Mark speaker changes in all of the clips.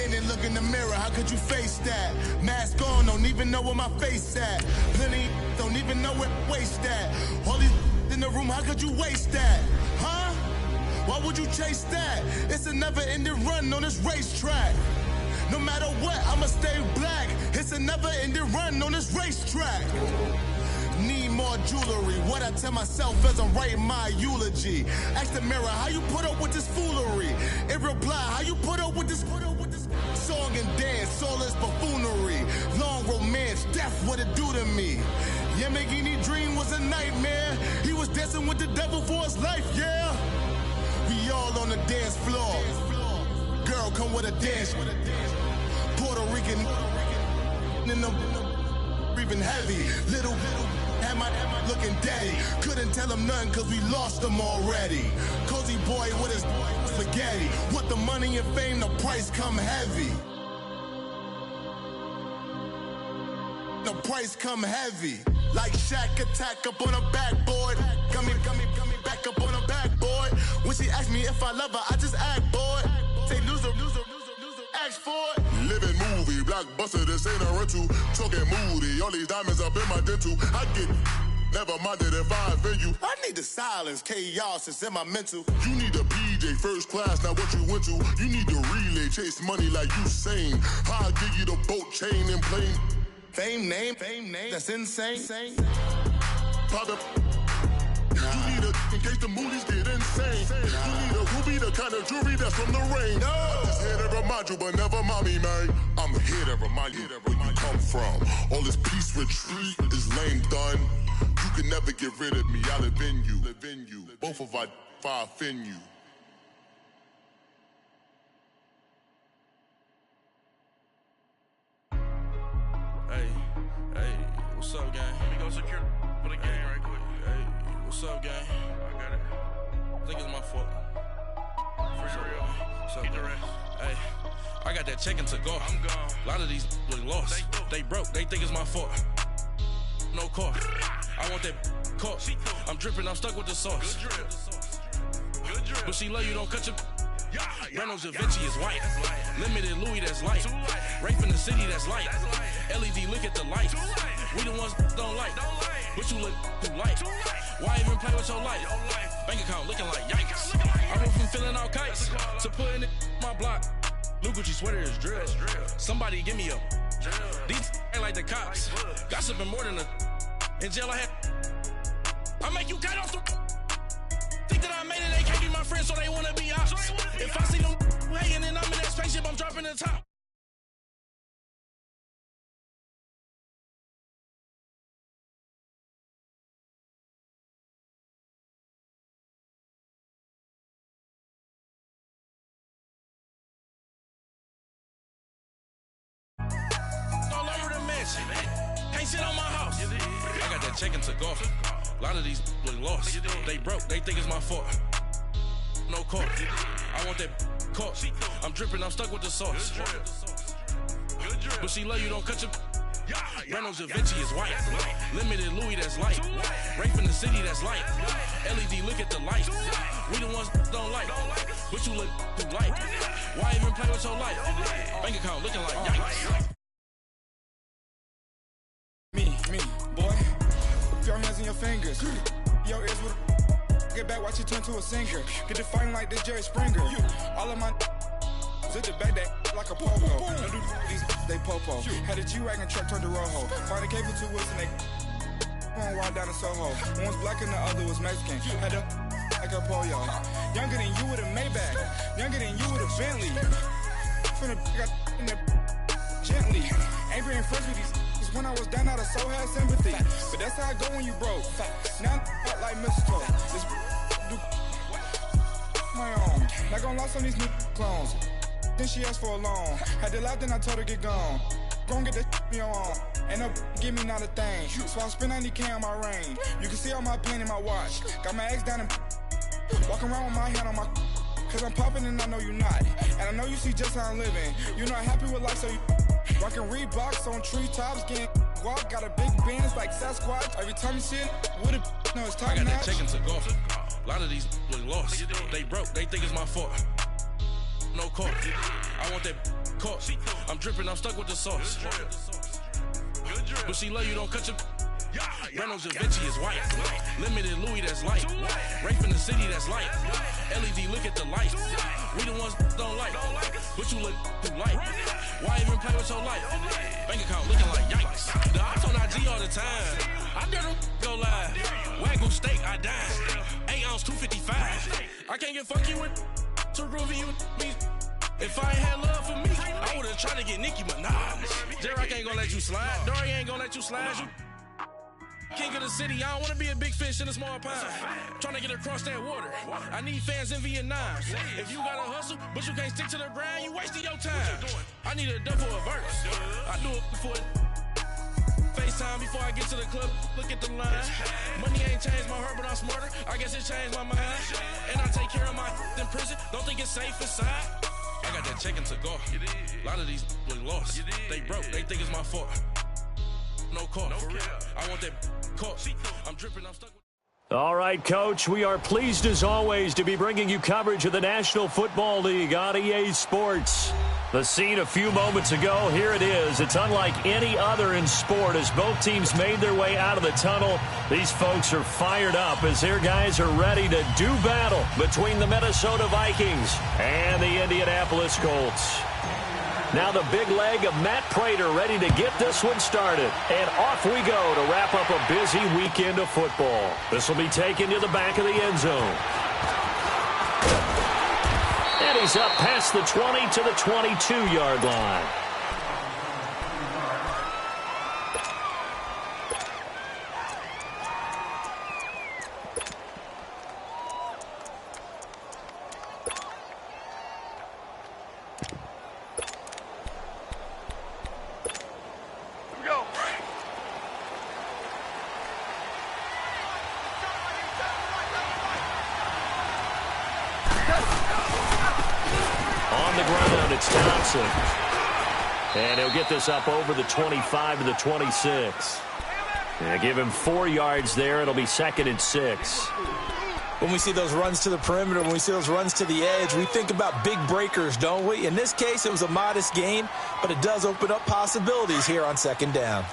Speaker 1: Standing, look in the mirror, how could you face that? Mask on, don't even know where my face at. Plenty, don't even know where waste at. All these in the room, how could you waste that? Huh? Why would you chase that? It's a never-ending run on this racetrack. No matter what, I'ma stay black. It's a never-ending run on this racetrack. Need more jewelry. What I tell myself as I'm writing my eulogy. Ask the mirror, how you put up with this foolery? It reply, how you put up with this song and dance, all this buffoonery. Long romance, death, what it do to me? Yamagini dream was a nightmare. He was dancing with the devil for his life, yeah. We all on the dance floor. Girl, come with a dance. Puerto Rican in the breathing heavy. Little am I looking daddy. Couldn't tell him nothing cause we lost him already. Cozy boy with his spaghetti. With the money and fame, the price come heavy. The price come heavy. Like Shaq attack up on a backboard. Gummy, back up on a backboard. When she asked me if I love her, I just act bored. Say loser, ask for it. Living movie, blockbuster, this ain't a rental. Talking moody, all these diamonds up in my dental. I get never minded if I offend you. I need the silence, chaos is in my mental. You need a PJ, first class, not what you went to. You need the relay, chase money like you sane. I'll give you the boat, chain, and plane. Fame name, that's insane. Pop up. You need a, in case the movies get insane. You need a ruby, the kind of jewelry that's from the rain. I'm just here to remind you, but never mind me, man. I'm here to remind you where you come from. All this peace retreat is lame done. You can never get rid of me, I live in you. Both of our offend you.
Speaker 2: Hey, what's up, gang? Let me go secure for the gang right quick. Hey, what's up, gang? I got it. I think it's my fault. For real. What's up, keep the rest. Hey, I got that check to go. I'm gone. A lot of these look lost. They broke. They think it's my fault. No car. I want that caught. I'm dripping. I'm stuck with the sauce. Good drip. But she love you. Don't cut your. Reynolds Da Vinci is white. Limited Louis, that's light. Rape in the city, that's light. LED, look at the lights. We the ones don't like. But you look too light. Why even play with your life? Bank account looking like yikes. I went from filling out kites to putting it in my block. Blue Gucci sweater is drill. Somebody give me a. These ain't like the cops. Gossiping more than a. In jail I had. I make you cut off the. Think that I made it, they can't be my friends, so they wanna be ops. If I see them hanging and I'm in that spaceship, I'm dropping the top. All over the mansion. Can't sit on my house. I got that check to go. A lot of these look lost. They broke. They think it's my fault. No car. I want that caught. I'm dripping. I'm stuck with the sauce. But she love you. Don't cut your. Reynolds Da Vinci is white. Limited Louis, that's light. Rape in the city, that's light. LED, look at the lights. We the ones don't like. But you look too light. Why even play with your life? Bank account looking like yikes.
Speaker 3: Me, boy. Put your hands in your fingers. Your ears with get back, watch you turn to a singer. Get it fighting like this Jerry Springer. All of my sit the back that like a pogo. Don't do these they popo. Had a G-Wagon truck turned to Rojo. Find a cable 2 wheels and they going wild down in Soho. One was black and the other was Mexican. Had a like a pollo. Younger than you with a Maybach. Younger than you with a Bentley. From the got in the gently. Angry and friends with these. When I was down, I so had sympathy. But that's how I go when you broke. Now I'm like mistletoe. This do my own. Not gonna lie on these new clones. Then she asked for a loan. Had to laugh, then I told her get gone. Gon' get that me on. Ain't no give me not a thing. So I spend 90K on my range. You can see all my pain in my watch. Got my ex down and walking around with my hand on my. Cause I'm popping and I know you not. And I know you see just how I'm living. You're not happy with life, so you. Rockin' Reeboks on treetops, getting walk, got a big Benz like Sasquatch. Every time you see it, with it, no, it's time.
Speaker 2: I got that check to go. A lot of these look lost. They broke. They think it's my fault. No car. I want that caught. I'm dripping, I'm stuck with the sauce. But she love you, don't cut your. Reynolds Da Vinci is white. Limited Louis, that's light. Rape in the city, that's light. LED, look at the light. We the ones don't like. But you look too light. Why even play with your life? Bank account looking like yikes. The ops on IG all the time. I dare them go live. Wagyu steak, I dine. 8 ounce, 255. I can't get funky with too groovy you me. If I ain't had love for me, I would've tried to get Nicki Minaj. J-Rock ain't gonna let you slide. Dory ain't gonna let you slide. You king of the city, I don't wanna be a big fish in a small pond. Trying to get across that water. I need fans in Vietnam. If you gotta hustle, but you can't stick to the grind, you wasting your time. I need a double a verse. I do it for FaceTime before I get to the club. Look at the line. Money ain't changed my heart, but I'm smarter. I guess it changed my mind. And I take care of my in prison. Don't think it's safe inside. I got that check to go. A lot of these look lost. They broke. They think it's my fault. No call. For real. I want that call. I'm dripping. I'm stuck with.
Speaker 4: All right, Coach, we are pleased as always to be bringing you coverage of the National Football League on EA Sports. The scene a few moments ago, here it is. It's unlike any other in sport as both teams made their way out of the tunnel. These folks are fired up as their guys are ready to do battle between the Minnesota Vikings and the Indianapolis Colts. Now the big leg of Matt Prater ready to get this one started. And off we go to wrap up a busy weekend of football. This will be taken to the back of the end zone. And he's up past the 20 to the 22-yard line. And he'll get this up over the 25 to the 26. And give him 4 yards there. It'll be 2nd and 6.
Speaker 5: When we see those runs to the perimeter, when we see those runs to the edge, we think about big breakers, don't we? In this case, it was a modest gain, but it does open up possibilities here on 2nd down.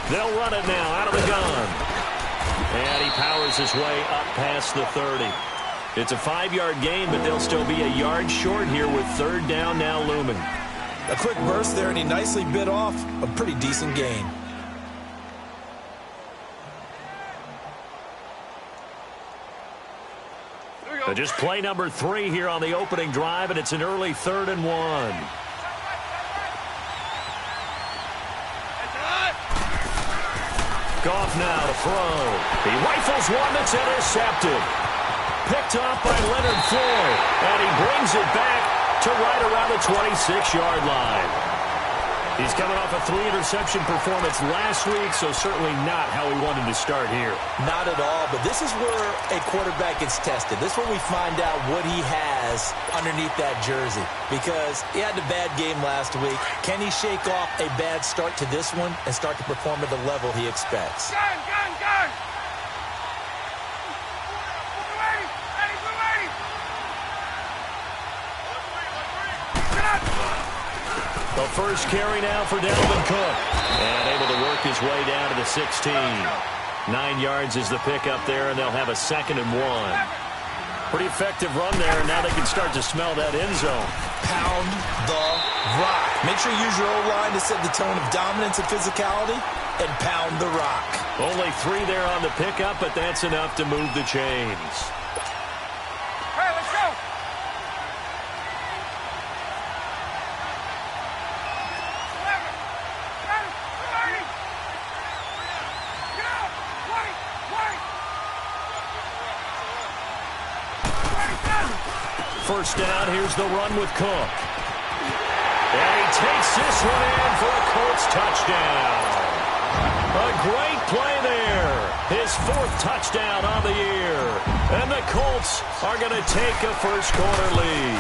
Speaker 4: They'll run it now out of the gun. And he powers his way up past the 30. It's a 5-yard gain, but they'll still be a yard short here with 3rd down now looming.
Speaker 5: A quick burst there, and he nicely bit off a pretty decent gain.
Speaker 4: Just play number 3 here on the opening drive, and it's an early 3rd and 1. Goff now to throw. He rifles one that's intercepted. Picked off by Leonard Floyd. And he brings it back to right around the 26-yard line. He's coming off a 3-interception performance last week, so certainly not how he wanted to start here.
Speaker 5: Not at all, but this is where a quarterback gets tested. This is where we find out what he has underneath that jersey. Because he had a bad game last week. Can he shake off a bad start to this one and start to perform at the level he expects?
Speaker 6: Gun!
Speaker 4: The first carry now for Dalvin Cook. And able to work his way down to the 16. 9 yards is the pickup there, and they'll have a 2nd and 1. Pretty effective run there, and now they can start to smell that end zone.
Speaker 5: Pound the rock. Make sure you use your O-line to set the tone of dominance and physicality, and pound the rock.
Speaker 4: Only 3 there on the pickup, but that's enough to move the chains.
Speaker 6: Hey, let's go!
Speaker 4: First down, here's the run with Cook. And he takes this one in for a Colts touchdown. A great play there. His 4th touchdown on the year. And the Colts are going to take a first-quarter lead.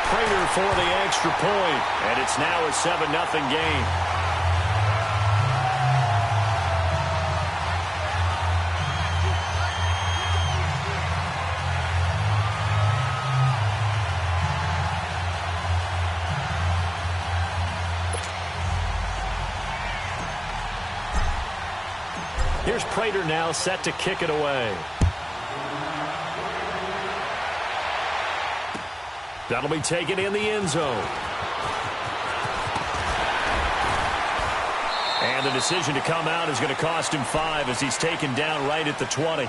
Speaker 4: Prater for the extra point, and it's now a 7-0 game. Here's Prater now set to kick it away. That'll be taken in the end zone. And the decision to come out is going to cost him 5 as he's taken down right at the 20.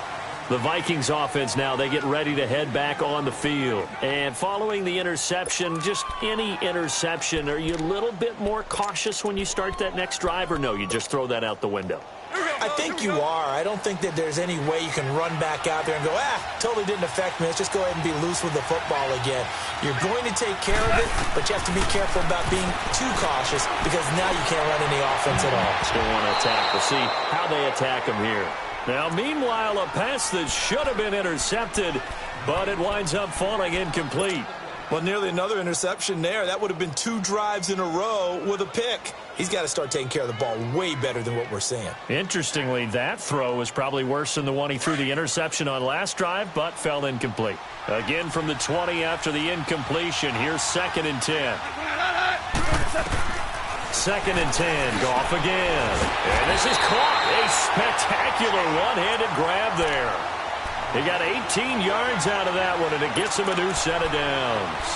Speaker 4: The Vikings offense now, they get ready to head back on the field. And following the interception, just any interception, are you a little bit more cautious when you start that next drive, or no, you just throw that out the window?
Speaker 5: I think you are. I don't think that there's any way you can run back out there and go, totally didn't affect me. Let's just go ahead and be loose with the football again. You're going to take care of it, but you have to be careful about being too cautious because now you can't run any offense at all.
Speaker 4: Still want to attack. We'll see how they attack him here. Now, meanwhile, a pass that should have been intercepted, but it winds up falling incomplete.
Speaker 5: Well, nearly another interception there. That would have been 2 drives in a row with a pick. He's got to start taking care of the ball way better than what we're seeing.
Speaker 4: Interestingly, that throw was probably worse than the one he threw the interception on last drive, but fell incomplete. Again from the 20 after the incompletion. Here's 2nd and 10. 2nd and 10. Goff again. And this is caught. A spectacular one-handed grab there. He got 18 yards out of that one, and it gets him a new set of downs.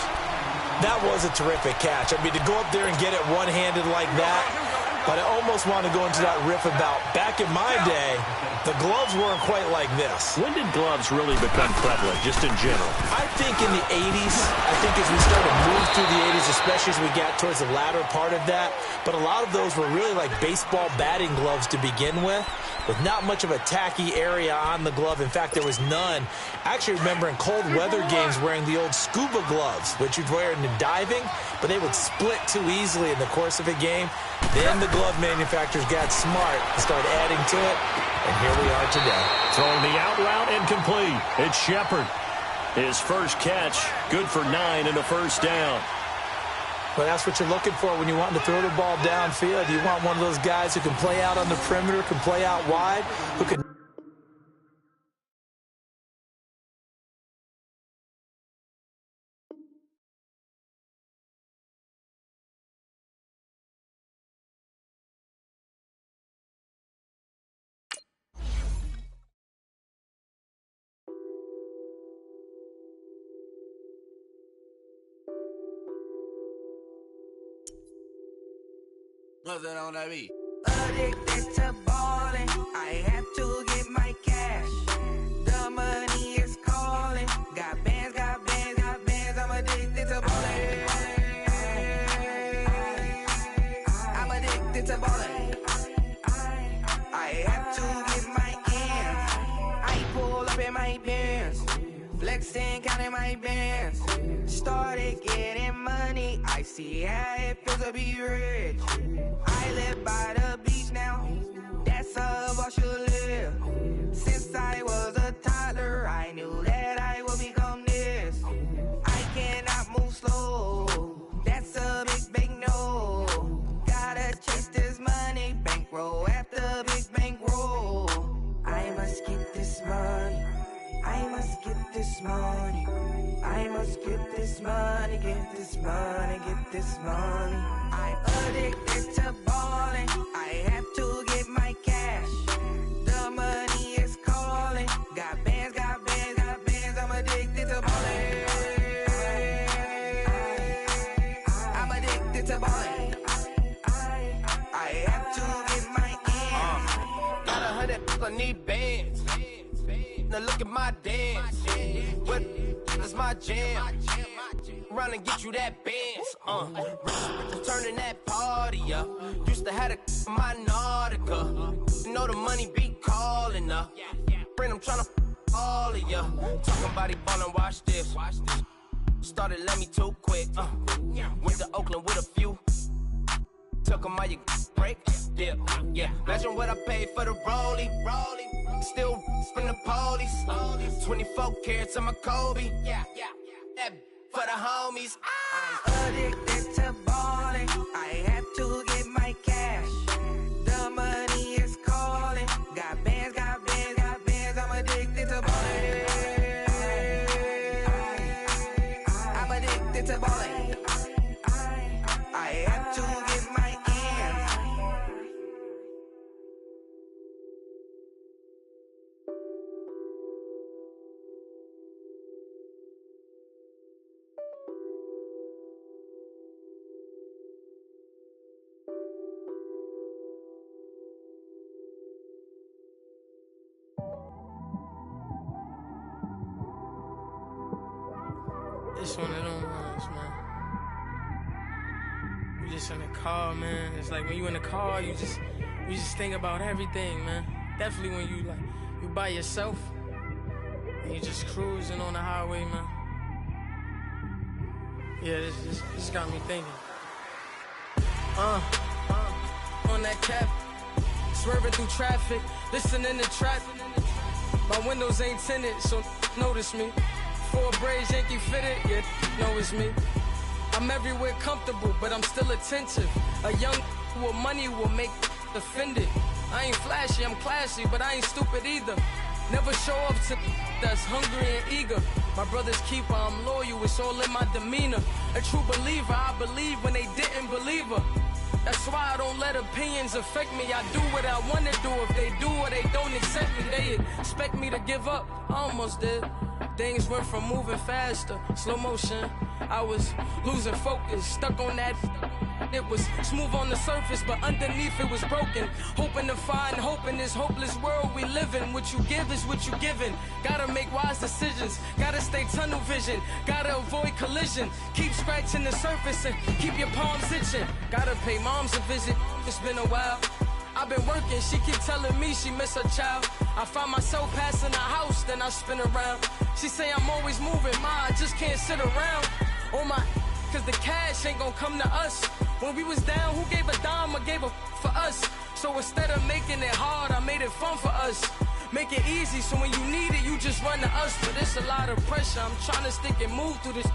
Speaker 5: That was a terrific catch. I mean, to go up there and get it one-handed like that, but I almost want to go into that riff about back in my day, the gloves weren't quite like this.
Speaker 4: When did gloves really become prevalent, just in general?
Speaker 5: I think in the 80s. I think as we started to move through the 80s, especially as we got towards the latter part of that, but a lot of those were really like baseball batting gloves to begin with not much of a tacky area on the glove. In fact, there was none. I actually remember in cold weather games wearing the old scuba gloves, which you'd wear in diving, but they would split too easily in the course of a game. Then the glove manufacturers got smart and started adding to it, and here we are today.
Speaker 4: Throwing the out route incomplete. It's Shepard. His first catch, good for 9 and a first down.
Speaker 5: Well, that's what you're looking for when you want to throw the ball downfield. You want one of those guys who can play out on the perimeter, can play out wide, who can...
Speaker 2: What's that on that beat?
Speaker 7: Addicted to ballin', I have to get my cash. The money is calling. Got bands, got bands, got bands. I'm addicted to ballin'. I'm addicted to ballin'. I have to get my ends. I pull up in my bands, flexing, counting my bands. Started getting money. I see how it feels to be rich. I live by the beach now, that's how I should live. Since I was a toddler, I knew that I would become this. I cannot move slow, that's a big no. Gotta chase this money, bankroll after big bankroll. I must get this money, I must get this money. I must get this money, get this money, get this money. I'm addicted to ballin', I have to get my cash. The money is calling. Got bands, got bands, got bands. I'm addicted to ballin'. I'm addicted to ballin'. I have to get my ends.
Speaker 8: Got 100, I need bands. Now look at my dance. What is my jam? Run and get you that bands. Turning that party up. Used to have a my Nautica. You know the money be calling up. Friend, I'm tryna all of ya. Talking about he ballin', watch this. Started let me too quick. Went to Oakland with a few. Took 'em all you break. Yeah. Imagine what I paid for the rollie. Still from the police. 24 carats on my Kobe. That for the homies.
Speaker 7: I'm addicted to ballin'. I have to get my cash. The money is calling. Got bands, got bands, got bands. I'm addicted to ballin'. I'm addicted to ballin'. I have to get my ends.
Speaker 9: It's one of them ones, man. You just in the car, man. It's like when you in the car, you just think about everything, man. Definitely when you by yourself and you just cruising on the highway, man. Yeah, this got me thinking. On that cap, swerving through traffic, listening to trap. My windows ain't tinted, so notice me. 4 braids, Yankee fitted, yeah, know it's me. I'm everywhere comfortable, but I'm still attentive. A young with money will make offended. I ain't flashy, I'm classy, but I ain't stupid either. Never show up to that's hungry and eager. My brother's keeper, I'm loyal, it's all in my demeanor. A true believer, I believe when they didn't believe her. That's why I don't let opinions affect me. I do what I want to do. If they do or they don't accept me, they expect me to give up. I almost did. Things went from moving faster, slow motion. I was losing focus, stuck on that. It was smooth on the surface, but underneath it was broken. Hoping to find hope in this hopeless world we live in. What you give is what you given. Gotta make wise decisions. Gotta stay tunnel vision. Gotta avoid collision. Keep scratching the surface and keep your palms itching. Gotta pay moms a visit. It's been a while. I've been working, she keep telling me she miss her child. I find myself passing the house, then I spin around. She say I'm always moving, ma, I just can't sit around. Oh my, cause the cash ain't gon' come to us. When we was down, who gave a dime or gave a for us? So instead of making it hard, I made it fun for us. Make it easy, so when you need it, you just run to us. But it's a lot of pressure, I'm trying to stick and move through this.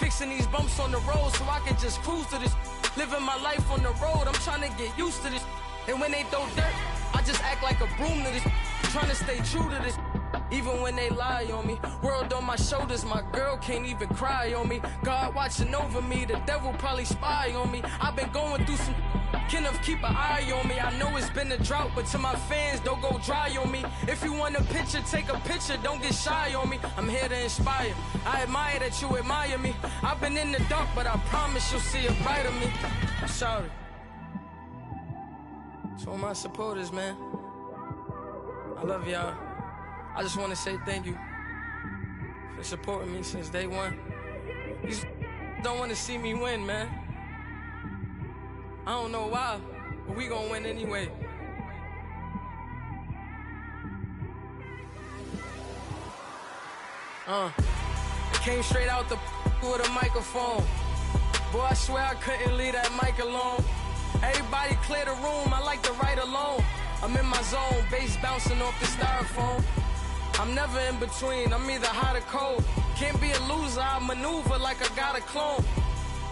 Speaker 9: Fixing these bumps on the road so I can just cruise to this. Living my life on the road, I'm trying to get used to this. And when they throw dirt, I just act like a broom to this. Trying to stay true to this. Even when they lie on me. World on my shoulders, my girl can't even cry on me. God watching over me, the devil probably spy on me. I've been going through some. Kenneth, keep an eye on me. I know it's been a drought, but to my fans, don't go dry on me. If you want a picture, take a picture, don't get shy on me. I'm here to inspire. I admire that you admire me. I've been in the dark, but I promise you'll see a brighter me. I'm sorry. To all my supporters, man. I love y'all. I just want to say thank you for supporting me since day one. You don't want to see me win, man. I don't know why, but we gonna win anyway. I came straight out the with a microphone. Boy, I swear I couldn't leave that mic alone. Everybody clear the room, I like to write alone. I'm in my zone, bass bouncing off the styrofoam. I'm never in between, I'm either hot or cold. Can't be a loser, I maneuver like I got a clone.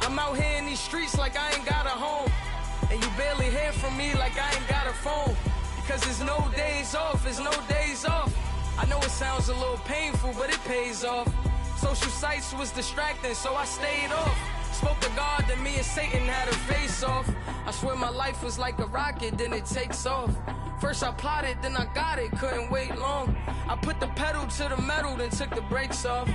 Speaker 9: I'm out here in these streets like I ain't got a home. And you barely hear from me like I ain't got a phone. Because there's no days off, there's no days off. I know it sounds a little painful, but it pays off. Social sites was distracting, so I stayed off. Spoke to God, then me and Satan had a face off. I swear my life was like a rocket, then it takes off. First I plotted, then I got it, couldn't wait long. I put the pedal to the metal, then took the brakes off.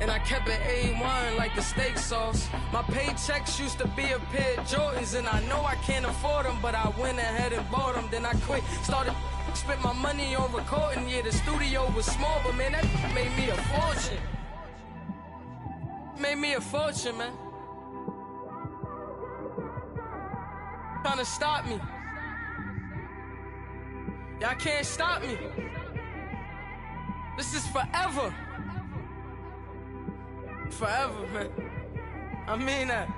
Speaker 9: And I kept it A1 like the steak sauce. My paychecks used to be a pair of Jordans, and I know I can't afford them, but I went ahead and bought them. Then I quit, started spent my money on recording. Yeah, the studio was small, but man, that made me a fortune. Made me a fortune, man. Trying to stop me. Y'all can't stop me. This is forever. Forever, man. I mean that.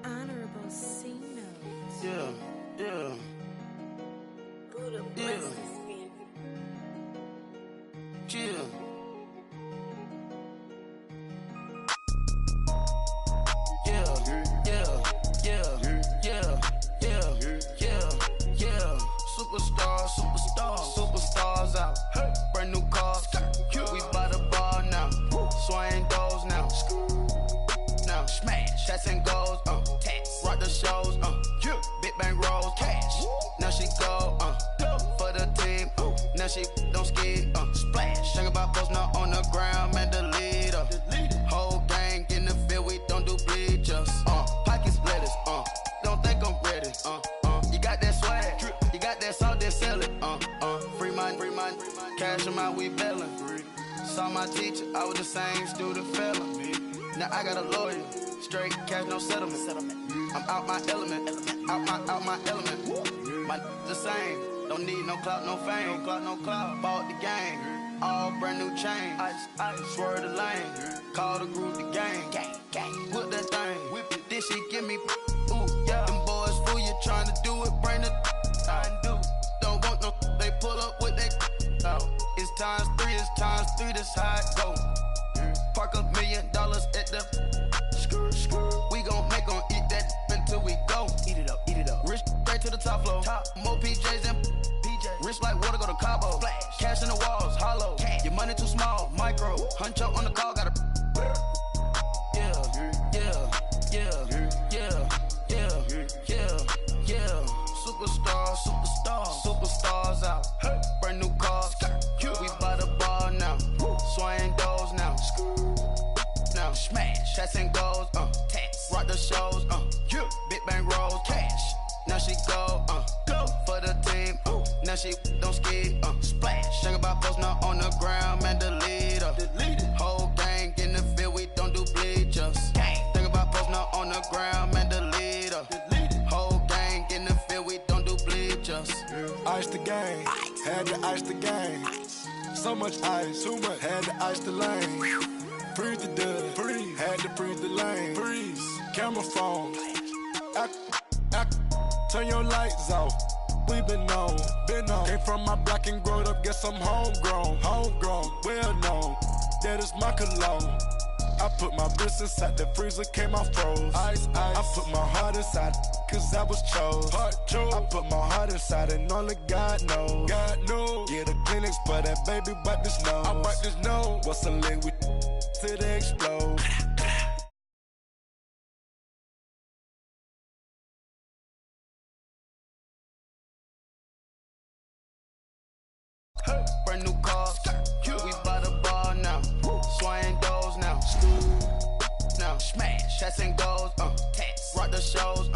Speaker 10: Honorable C notes.
Speaker 2: Yeah. Chill. Superstars out. Brand new cars. We by the bar now. Swaying doors now. Now smash. Cats and goals. Rock the shows. Big bang rolls. Cash. Now she go. For the team. Now she don't skid. Splash. Think about post now on the ground. Man, the leader.
Speaker 11: saw my teacher, I was the same student fella. Now I got a lawyer, straight cash, no settlement. I'm out my element, out my element. My the same, don't need no clout, no fame. No clout, bought the game, all brand new chain. I swerve the lane, call the group the gang. Put that thing, whip it, this shit give me, ooh, yeah. Them boys fool you trying to do it, bring the don't want no, they pull up with that It's times three, this how it go. Park $1 million at the we gon' make 'em eat that until we go. Eat it up. Rich straight to the top floor. More PJs and rich like water, go to Cabo. Cash in the walls, hollow. Your money too small, micro. Huncho on the call, got a Superstars out. Brand new cars. We by the bar now. Swaying doors now. Now smash. Chats and goals. Rock the shows. Big bang rolls. Cash. Now she go. Go for the team. Now she don't ski. Splash. Think about post now on the ground. Man, delete her. Whole gang in the field. We don't do bleachers. Think about post now on the ground. Man, delete her. Whole gang in the field. We don't do bleachers.
Speaker 12: Ice the game, had to ice the game. So much ice, too much, had to ice the lane. Freeze the dub, freeze, had to freeze the lane. Freeze, camera phone. Turn your lights off. We been on. Came from my block and growed up, guess I'm homegrown, well known. That is my cologne. I put my wrist inside the freezer, came out froze. Ice. I put my heart inside, cause I was chose. I put my heart inside and only God knows. Yeah, the clinics, but that baby wipe this nose. I wipe this nose. What's a link with till they explode?
Speaker 11: Brand new cars. We by the bar now. Swaying doors now. Now smash. Chats and goals. Rock the shows.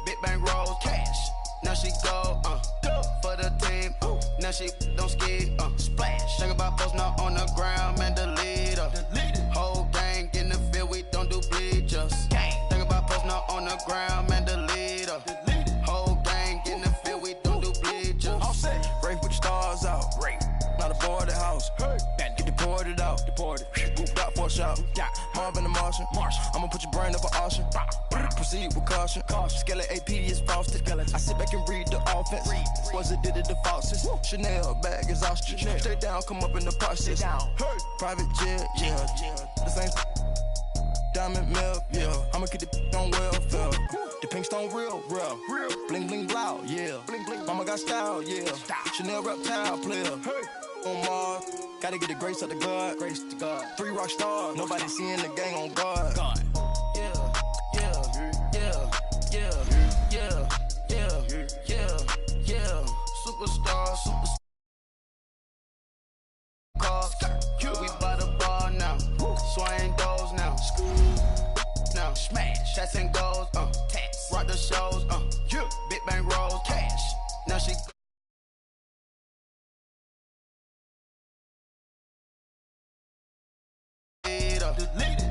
Speaker 11: Big bang rolls. Cash. Now she go. For the team. Now she don't ski. Splash. Think about post now on the ground. Man, delete her. Whole gang in the field. We don't do bleachers. Think about post now on the ground. Man, delete her. Whole gang in the field. We don't do bleachers.
Speaker 2: All set. Rafe with the stars out. Not a boarded house. Get deported out. Moved out for a shot. Marvin the Martian. I'ma put your brain up for auction. Proceed with caution. Skeleton AP is frosted. I sit back and read the offense. Was it did it the faucets? Chanel bag is ostrich. Stay down, come up in the process. Private jet, the same diamond milk, I'ma keep the on welfare. The pink stone real. Bling bling blow, Mama got style, Chanel reptile player. On Mars, gotta get the grace of the God. 3 rock stars, nobody seeing the gang on guard.
Speaker 11: Superstar. Cars. We by the bar now. Swaying doors now. Now smash. Chats and goals. Rock the shows. Big bang rolls. Cash. Now she.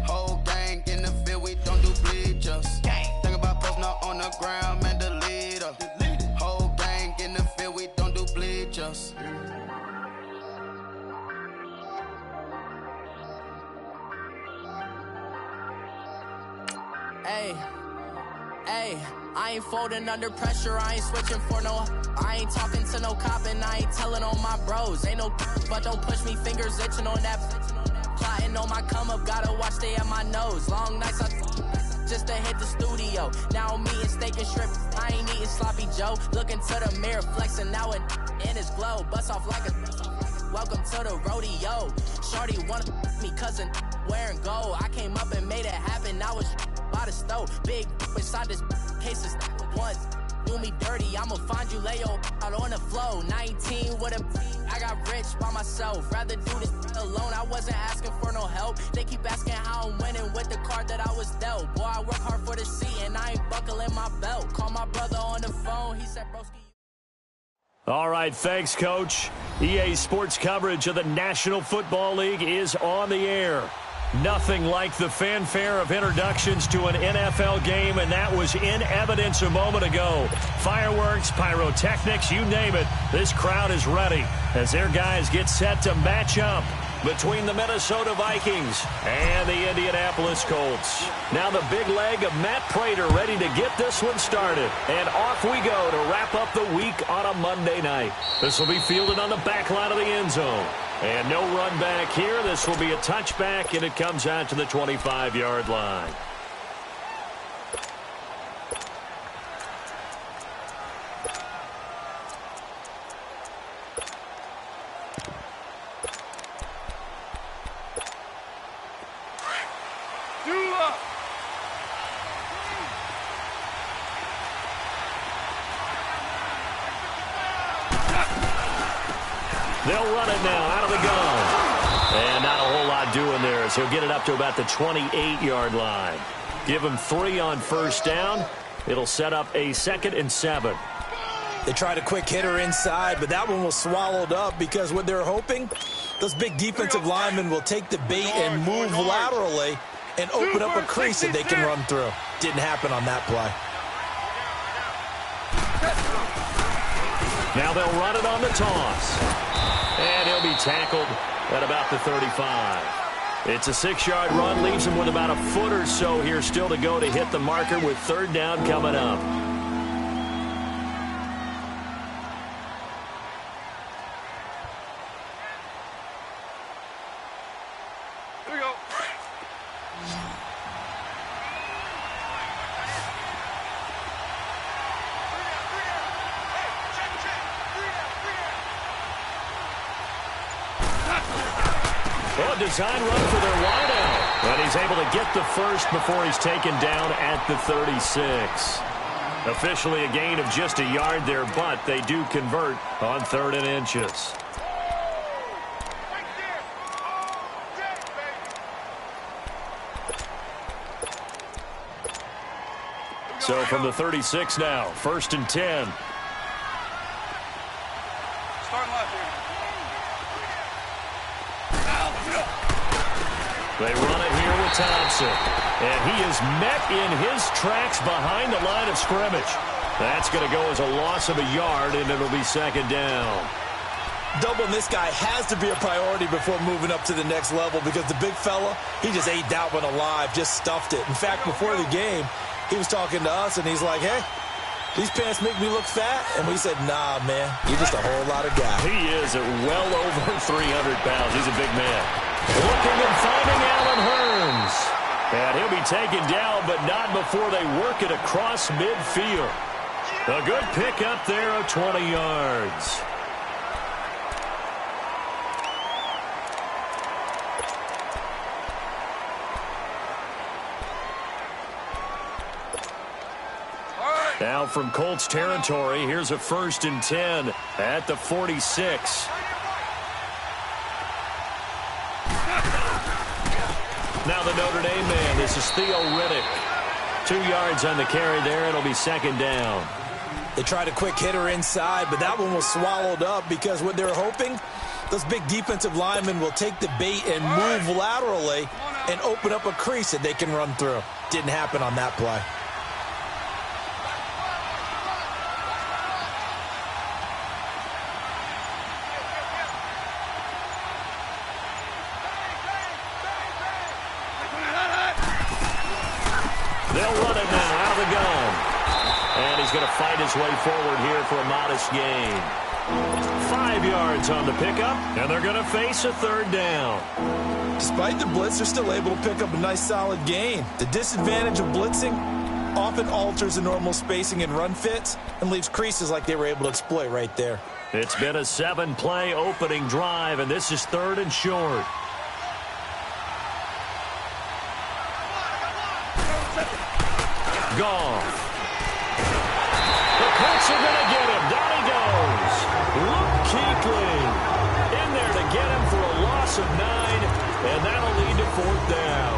Speaker 11: Whole gang in the field. We don't do bleachers. Think about post now on the ground. Man, delete her. Whole gang in the field. We don't do bleachers.
Speaker 13: Hey, I ain't folding under pressure, I ain't switching for no. I ain't talking to no cop and I ain't telling on my bros. Ain't no but don't push me, fingers itching on that. Plotting on my come up, gotta watch stay at my nose. Long nights just to hit the studio. Now I'm eating steak and shrimp, I ain't eating sloppy Joe. Looking to the mirror, flexing now and in his glow. Bust off like a welcome to the rodeo. Shorty wanna me cousin wearing gold. I came up and made it happen, I was by the stove. Big inside this cases once. Do me dirty, I'ma find you, lay your out on the floor. 19 with a I got rich by myself. Rather do this alone, I wasn't asking for no help. They keep asking how I'm winning with the card that I was dealt. Boy, I work hard for the seat and I ain't buckling my belt. Call my brother on the phone, he said, broski.
Speaker 4: All right, thanks, Coach. EA Sports coverage of the National Football League is on the air. Nothing like the fanfare of introductions to an NFL game, and that was in evidence a moment ago. Fireworks, pyrotechnics, you name it. This crowd is ready as their guys get set to match up between the Minnesota Vikings and the Indianapolis Colts. Now the big leg of Matt Prater ready to get this one started. And off we go to wrap up the week on a Monday night. This will be fielded on the back line of the end zone. And no run back here. This will be a touchback, and it comes out to the 25-yard line. They'll run it now out of the gun. And not a whole lot doing there as he'll get it up to about the 28-yard line. Give him 3 on first down. It'll set up a 2nd and 7.
Speaker 5: They tried a quick hitter inside, but that one was swallowed up because what they're hoping, those big defensive linemen will take the bait and move laterally and open up a crease that they can run through. Didn't happen on that play.
Speaker 4: Now they'll run it on the toss. And he'll be tackled at about the 35. It's a 6-yard run, leaves him with about a foot or so here still to go to hit the marker with 3rd down coming up.
Speaker 6: Here we go.
Speaker 4: Well, a design run for their wideout. And he's able to get the first before he's taken down at the 36. Officially a gain of just a yard there, but they do convert on 3rd and inches. So from the 36 now, 1st and 10.
Speaker 6: Start left here.
Speaker 4: They run it here with Thompson. And he is met in his tracks behind the line of scrimmage. That's going to go as a loss of a yard, and it'll be 2nd down.
Speaker 5: Doubling this guy has to be a priority before moving up to the next level because the big fella, he just ate that one alive, just stuffed it. In fact, before the game, he was talking to us, and he's like, hey, these pants make me look fat. And we said, nah, man, you're just a whole lot of guy.
Speaker 4: He is at well over 300 pounds. He's a big man. Looking and finding Allen Hurns. And he'll be taken down, but not before they work it across midfield. A good pickup there of 20 yards. Now from Colts territory, here's a 1st and 10 at the 46. Now the Notre Dame man, this is Theo Riddick. 2 yards on the carry there, it'll be 2nd down.
Speaker 5: They tried a quick hitter inside, but that one was swallowed up because what they're hoping, those big defensive linemen will take the bait and move laterally and open up a crease that they can run through. Didn't happen on that play.
Speaker 4: They'll run it now out of the gun. And he's going to fight his way forward here for a modest gain. 5 yards on the pickup, and they're going to face a 3rd down.
Speaker 5: Despite the blitz, they're still able to pick up a nice solid gain. The disadvantage of blitzing often alters the normal spacing and run fits and leaves creases like they were able to exploit right there.
Speaker 4: It's been a 7-play opening drive, and this is 3rd and short. Goff. The Colts are going to get him. Down he goes. Luke Kuechly in there to get him for a loss of 9, and that'll lead to 4th down.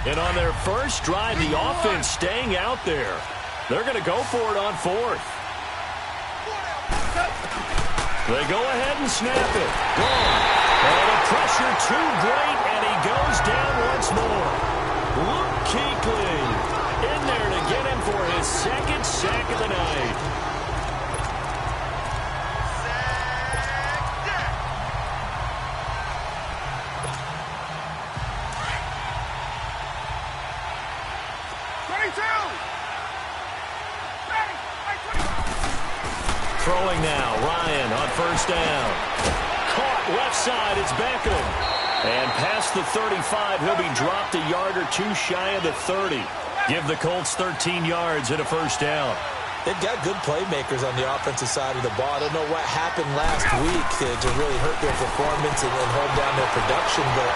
Speaker 4: And on their first drive, the offense staying out there. They're going to go for it on fourth. They go ahead and snap it. Gone. And the pressure too great, and he goes down once more. Luke Kuechly in there to get him for his second sack of the night. Throwing now, Ryan on first down. Caught left side, it's Beckham. And past the 35, he'll be dropped a yard or two shy of the 30. Give the Colts 13 yards and a first down.
Speaker 5: They've got good playmakers on the offensive side of the ball. I don't know what happened last week to really hurt their performance and hold down their production, but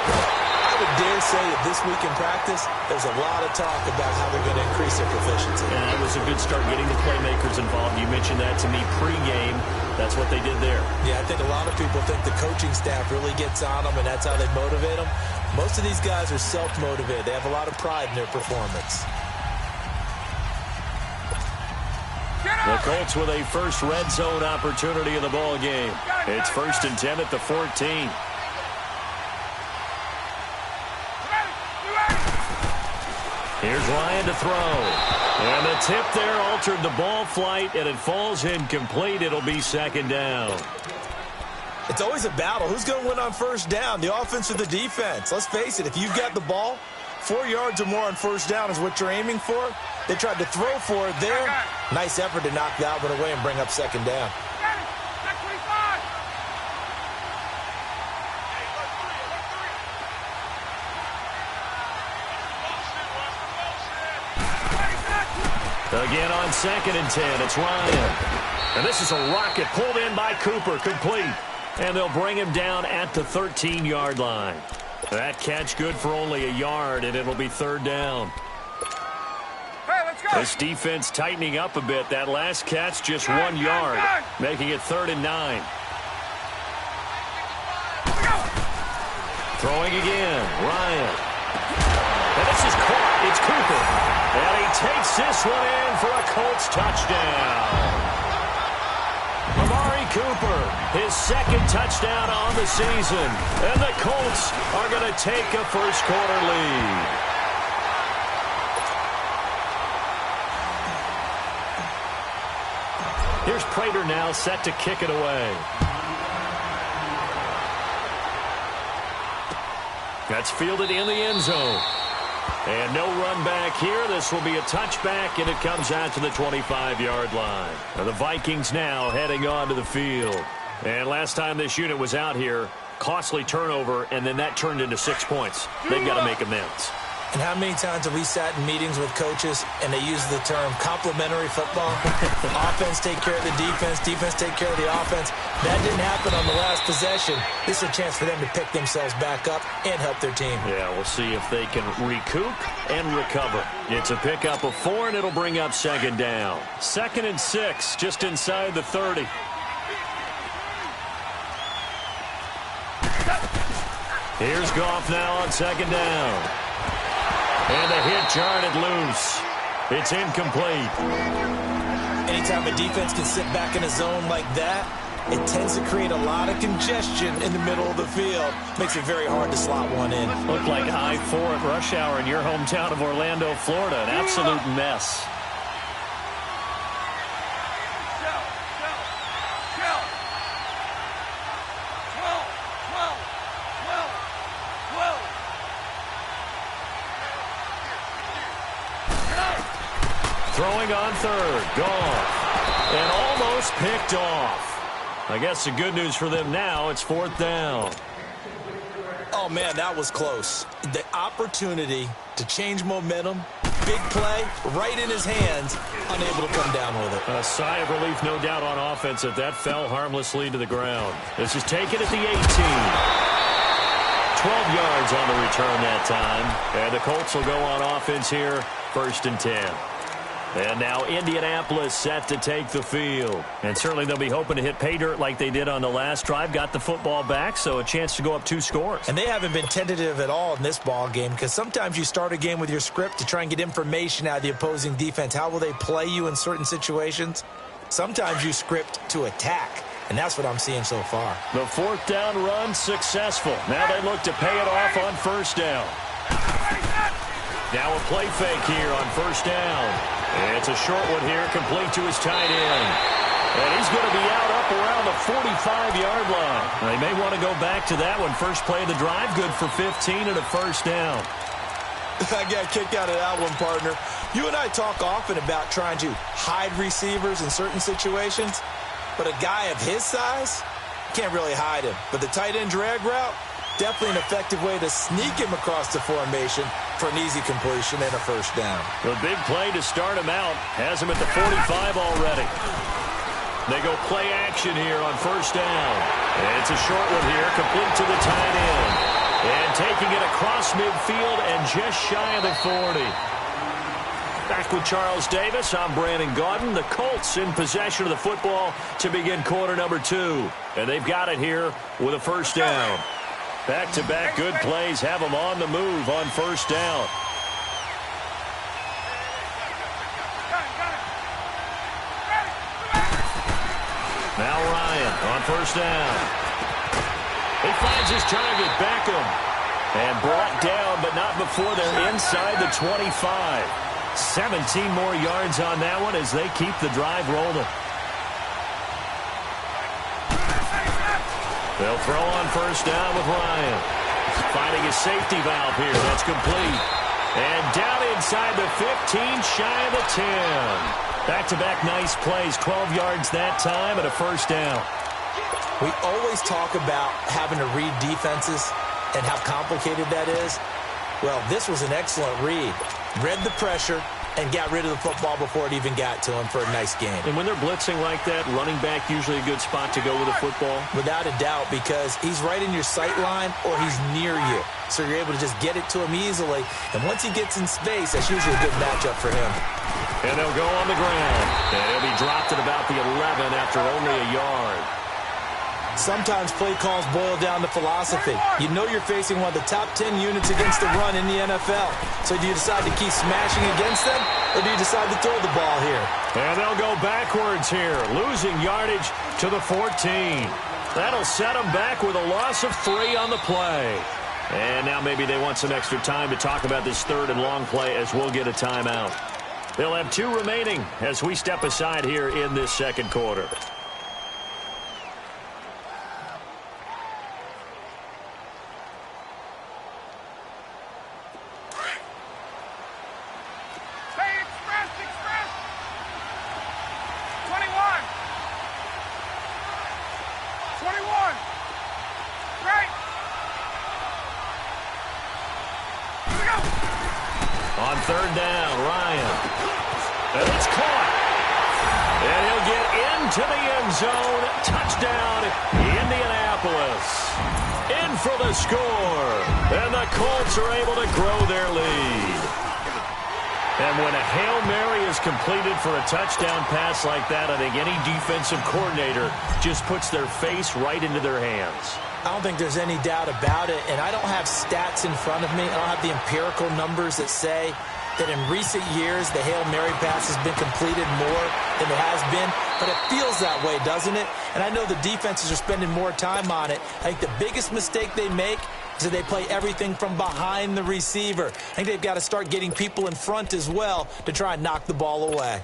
Speaker 5: I would dare say that this week in practice, there's a lot of talk about how they're going to increase their proficiency.
Speaker 4: And it was a good start getting the playmakers involved. You mentioned that to me pregame. That's what they did there.
Speaker 5: Yeah, I think a lot of people think the coaching staff really gets on them, and that's how they motivate them. Most of these guys are self-motivated. They have a lot of pride in their performance.
Speaker 4: The Colts with a first red zone opportunity in the ball game. It's 1st and 10 at the 14. Here's Ryan to throw. And the tip there altered the ball flight, and it falls incomplete. It'll be second down.
Speaker 5: It's always a battle. Who's going to win on first down, the offense or the defense? Let's face it, if you've got the ball, 4 yards or more on first down is what you're aiming for. They tried to throw for it there. Nice effort to knock that one away and bring up second down.
Speaker 4: Again on 2nd and 10, it's Ryan. And this is a rocket pulled in by Cooper, complete. And they'll bring him down at the 13-yard line. That catch good for only a yard, and it'll be third down.
Speaker 6: Hey, let's go.
Speaker 4: This defense tightening up a bit. That last catch just 1 yard, making it 3rd and 9. Throwing again, Ryan. And this is caught. It's Cooper. And he takes this one in for a Colts touchdown. Amari Cooper, his second touchdown on the season. And the Colts are going to take a first-quarter lead. Here's Prater now set to kick it away. That's fielded in the end zone. And no run back here. This will be a touchback, and it comes out to the 25-yard line. And the Vikings now heading onto the field. And last time this unit was out here, costly turnover, and then that turned into 6 points. They've got to make amends.
Speaker 5: And how many times have we sat in meetings with coaches and they use the term complementary football? Offense take care of the defense, defense take care of the offense. That didn't happen on the last possession. This is a chance for them to pick themselves back up and help their team.
Speaker 4: Yeah, we'll see if they can recoup and recover. It's a pickup of 4, and it'll bring up second down. 2nd and 6, just inside the 30. Here's Goff now on second down. And the hit jarred loose. It's incomplete.
Speaker 5: Anytime a defense can sit back in a zone like that, it tends to create a lot of congestion in the middle of the field. Makes it very hard to slot one in.
Speaker 4: Looked like I-4 at rush hour in your hometown of Orlando, Florida. An absolute mess. Throwing on third, Goff, and almost picked off. I guess the good news for them now, it's 4th down.
Speaker 5: Oh, man, that was close. The opportunity to change momentum, big play, right in his hands, unable to come down with it.
Speaker 4: A sigh of relief, no doubt, on offense if that fell harmlessly to the ground. This is taken at the 18. 12 yards on the return that time. And the Colts will go on offense here, 1st and 10. And now Indianapolis set to take the field. And certainly they'll be hoping to hit pay dirt like they did on the last drive. Got the football back, so a chance to go up 2 scores.
Speaker 5: And they haven't been tentative at all in this ball game, because sometimes you start a game with your script to try and get information out of the opposing defense. How will they play you in certain situations? Sometimes you script to attack, and that's what I'm seeing so far.
Speaker 4: The 4th down run successful. Now they look to pay it off on 1st down. Now a play fake here on 1st down. It's a short one here, complete to his tight end. And he's going to be out up around the 45-yard line. They may want to go back to that one. First play of the drive, good for 15 and a 1st down.
Speaker 5: I got kicked out of that one, partner. You and I talk often about trying to hide receivers in certain situations, but a guy of his size, can't really hide him. But the tight end drag route, definitely an effective way to sneak him across the formation for an easy completion and a 1st down.
Speaker 4: The big play to start him out has him at the 45 already. They go play action here on 1st down. And it's a short one here, complete to the tight end. And taking it across midfield and just shy of the 40. Back with Charles Davis, I'm Brandon Gaudin. The Colts in possession of the football to begin quarter number 2. And they've got it here with a 1st down. Back-to-back good plays have them on the move on 1st down. Now Ryan on 1st down. He finds his target, Beckham. And brought down, but not before they're inside the 25. 17 more yards on that one as they keep the drive rolling. They'll throw on 1st down with Ryan. Finding a safety valve here. That's complete. And down inside the 15, shy of the 10. Back-to-back nice plays. 12 yards that time and a 1st down.
Speaker 5: We always talk about having to read defenses and how complicated that is. Well, this was an excellent read. Read the pressure and got rid of the football before it even got to him for a nice game.
Speaker 4: And when they're blitzing like that, running back usually a good spot to go with the football?
Speaker 5: Without a doubt, because he's right in your sight line or he's near you. So you're able to just get it to him easily. And once he gets in space, that's usually a good matchup for him.
Speaker 4: And they'll go on the ground. And he'll be dropped at about the 11 after only a yard.
Speaker 5: Sometimes play calls boil down to philosophy. You know you're facing one of the top 10 units against the run in the NFL. So do you decide to keep smashing against them, or do you decide to throw the ball here?
Speaker 4: And they'll go backwards here, losing yardage to the 14. That'll set them back with a loss of 3 on the play. And now maybe they want some extra time to talk about this 3rd and long play as we'll get a timeout. They'll have 2 remaining as we step aside here in this 2nd quarter. On 3rd down, Ryan. And it's caught. And he'll get into the end zone. Touchdown, Indianapolis. In for the score. And the Colts are able to grow their lead. And when a Hail Mary is completed for a touchdown pass like that, I think any defensive coordinator just puts their face right into their hands.
Speaker 5: I don't think there's any doubt about it, and I don't have stats in front of me. I don't have the empirical numbers that say that in recent years the Hail Mary pass has been completed more than it has been, but it feels that way, doesn't it? And I know the defenses are spending more time on it. I think the biggest mistake they make is that they play everything from behind the receiver. I think they've got to start getting people in front as well to try and knock the ball away.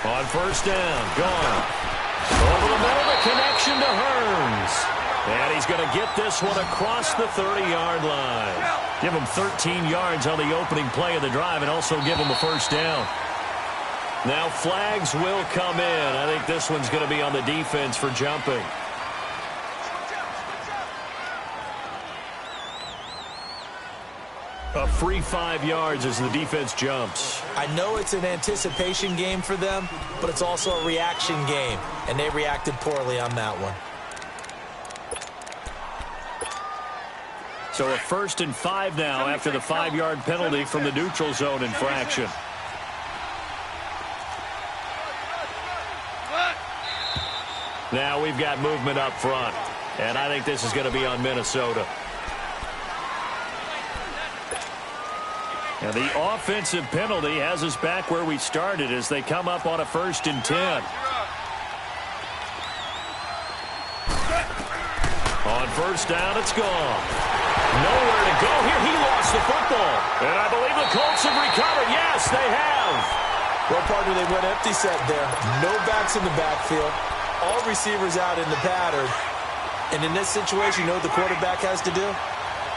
Speaker 4: On 1st down, gone. Over the middle, the connection to Hearns. And he's going to get this one across the 30-yard line. Give him 13 yards on the opening play of the drive and also give him a 1st down. Now flags will come in. I think this one's going to be on the defense for jumping. A free 5 yards as the defense jumps.
Speaker 5: I know it's an anticipation game for them, but it's also a reaction game, and they reacted poorly on that one.
Speaker 4: So a 1st and 5 now after the 5-yard penalty from the neutral zone infraction. Now we've got movement up front, and I think this is going to be on Minnesota. And the offensive penalty has us back where we started as they come up on a 1st and 10. On 1st down, it's gone. Nowhere to go here. He lost the football. And I believe the Colts have recovered. Yes, they have.
Speaker 5: Well, partner, they went empty set there. No backs in the backfield. All receivers out in the pattern. And in this situation, you know what the quarterback has to do?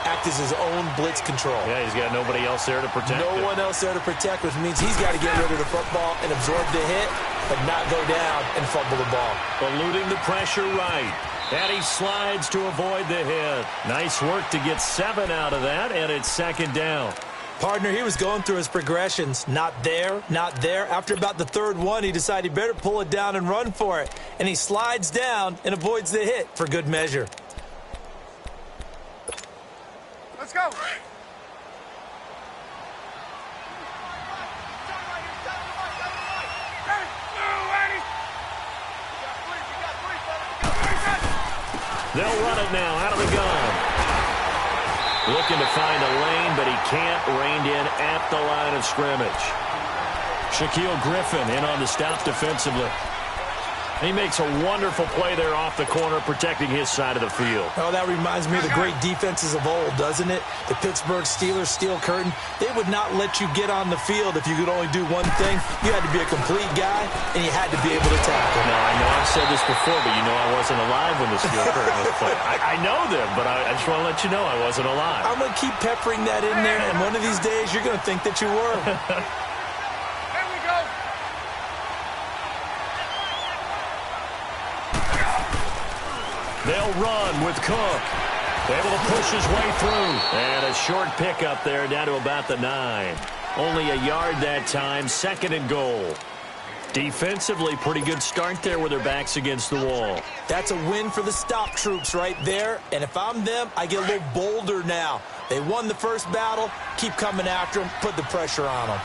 Speaker 5: Act as his own blitz control.
Speaker 4: Yeah, he's got nobody else there to protect him.
Speaker 5: No one else there to protect, which means he's got to get rid of the football and absorb the hit, but not go down and fumble the ball.
Speaker 4: Eluding the pressure right. And he slides to avoid the hit. Nice work to get 7 out of that, and it's 2nd down.
Speaker 5: Partner, he was going through his progressions. Not there, not there. After about the 3rd one, he decided he better pull it down and run for it. And he slides down and avoids the hit for good measure.
Speaker 6: Let's go.
Speaker 4: They'll run it now out of the gun. Looking to find a lane, but he can't. Reined in at the line of scrimmage. Shaquille Griffin in on the stop defensively. He makes a wonderful play there off the corner, protecting his side of the field.
Speaker 5: Oh, that reminds me of the great defenses of old, doesn't it? The Pittsburgh Steelers steel curtain. They would not let you get on the field if you could only do one thing. You had to be a complete guy, and you had to be able to tackle.
Speaker 4: Now, I know I've said this before, but you know I wasn't alive when the steel curtain was played. I know them, but I just want to let you know I wasn't alive.
Speaker 5: I'm going to keep peppering that in there, and one of these days you're going to think that you were.
Speaker 4: They'll run with Cook. Able to push his way through. And a short pickup there down to about the 9. Only a yard that time. 2nd and goal. Defensively, pretty good start there with their backs against the wall.
Speaker 5: That's a win for the stop troops right there. And if I'm them, I get a little bolder now. They won the first battle. Keep coming after them. Put the pressure on them.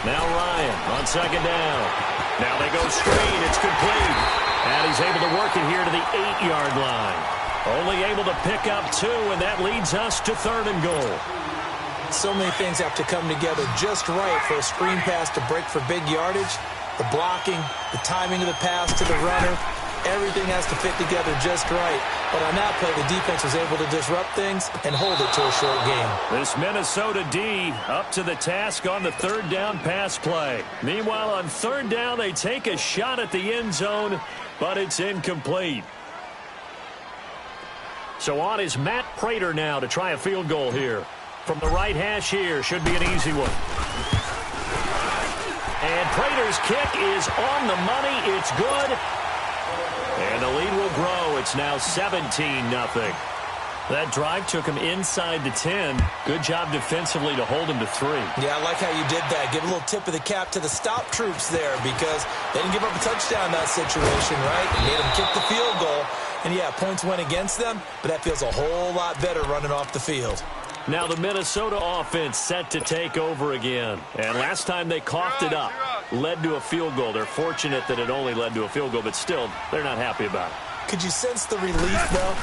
Speaker 4: Now Ryan on 2nd down. Now they go straight. It's complete. And he's able to work it here to the 8-yard line. Only able to pick up 2, and that leads us to 3rd and goal.
Speaker 5: So many things have to come together just right for a screen pass to break for big yardage. The blocking, the timing of the pass to the runner, everything has to fit together just right. But on that play, the defense was able to disrupt things and hold it to a short game.
Speaker 4: This Minnesota D up to the task on the 3rd down pass play. Meanwhile, on 3rd down, they take a shot at the end zone, but it's incomplete. So on is Matt Prater now to try a field goal here. From the right hash here, should be an easy one. And Prater's kick is on the money. It's good. And the lead will grow. It's now 17-0. That drive took him inside the 10. Good job defensively to hold him to 3.
Speaker 5: Yeah, I like how you did that. Give a little tip of the cap to the stop troops there because they didn't give up a touchdown in that situation, right? They made them kick the field goal. And, yeah, points went against them, but that feels a whole lot better running off the field.
Speaker 4: Now the Minnesota offense set to take over again. And last time they coughed it up, led to a field goal. They're fortunate that it only led to a field goal, but still, they're not happy about it.
Speaker 5: Could you sense the relief, though,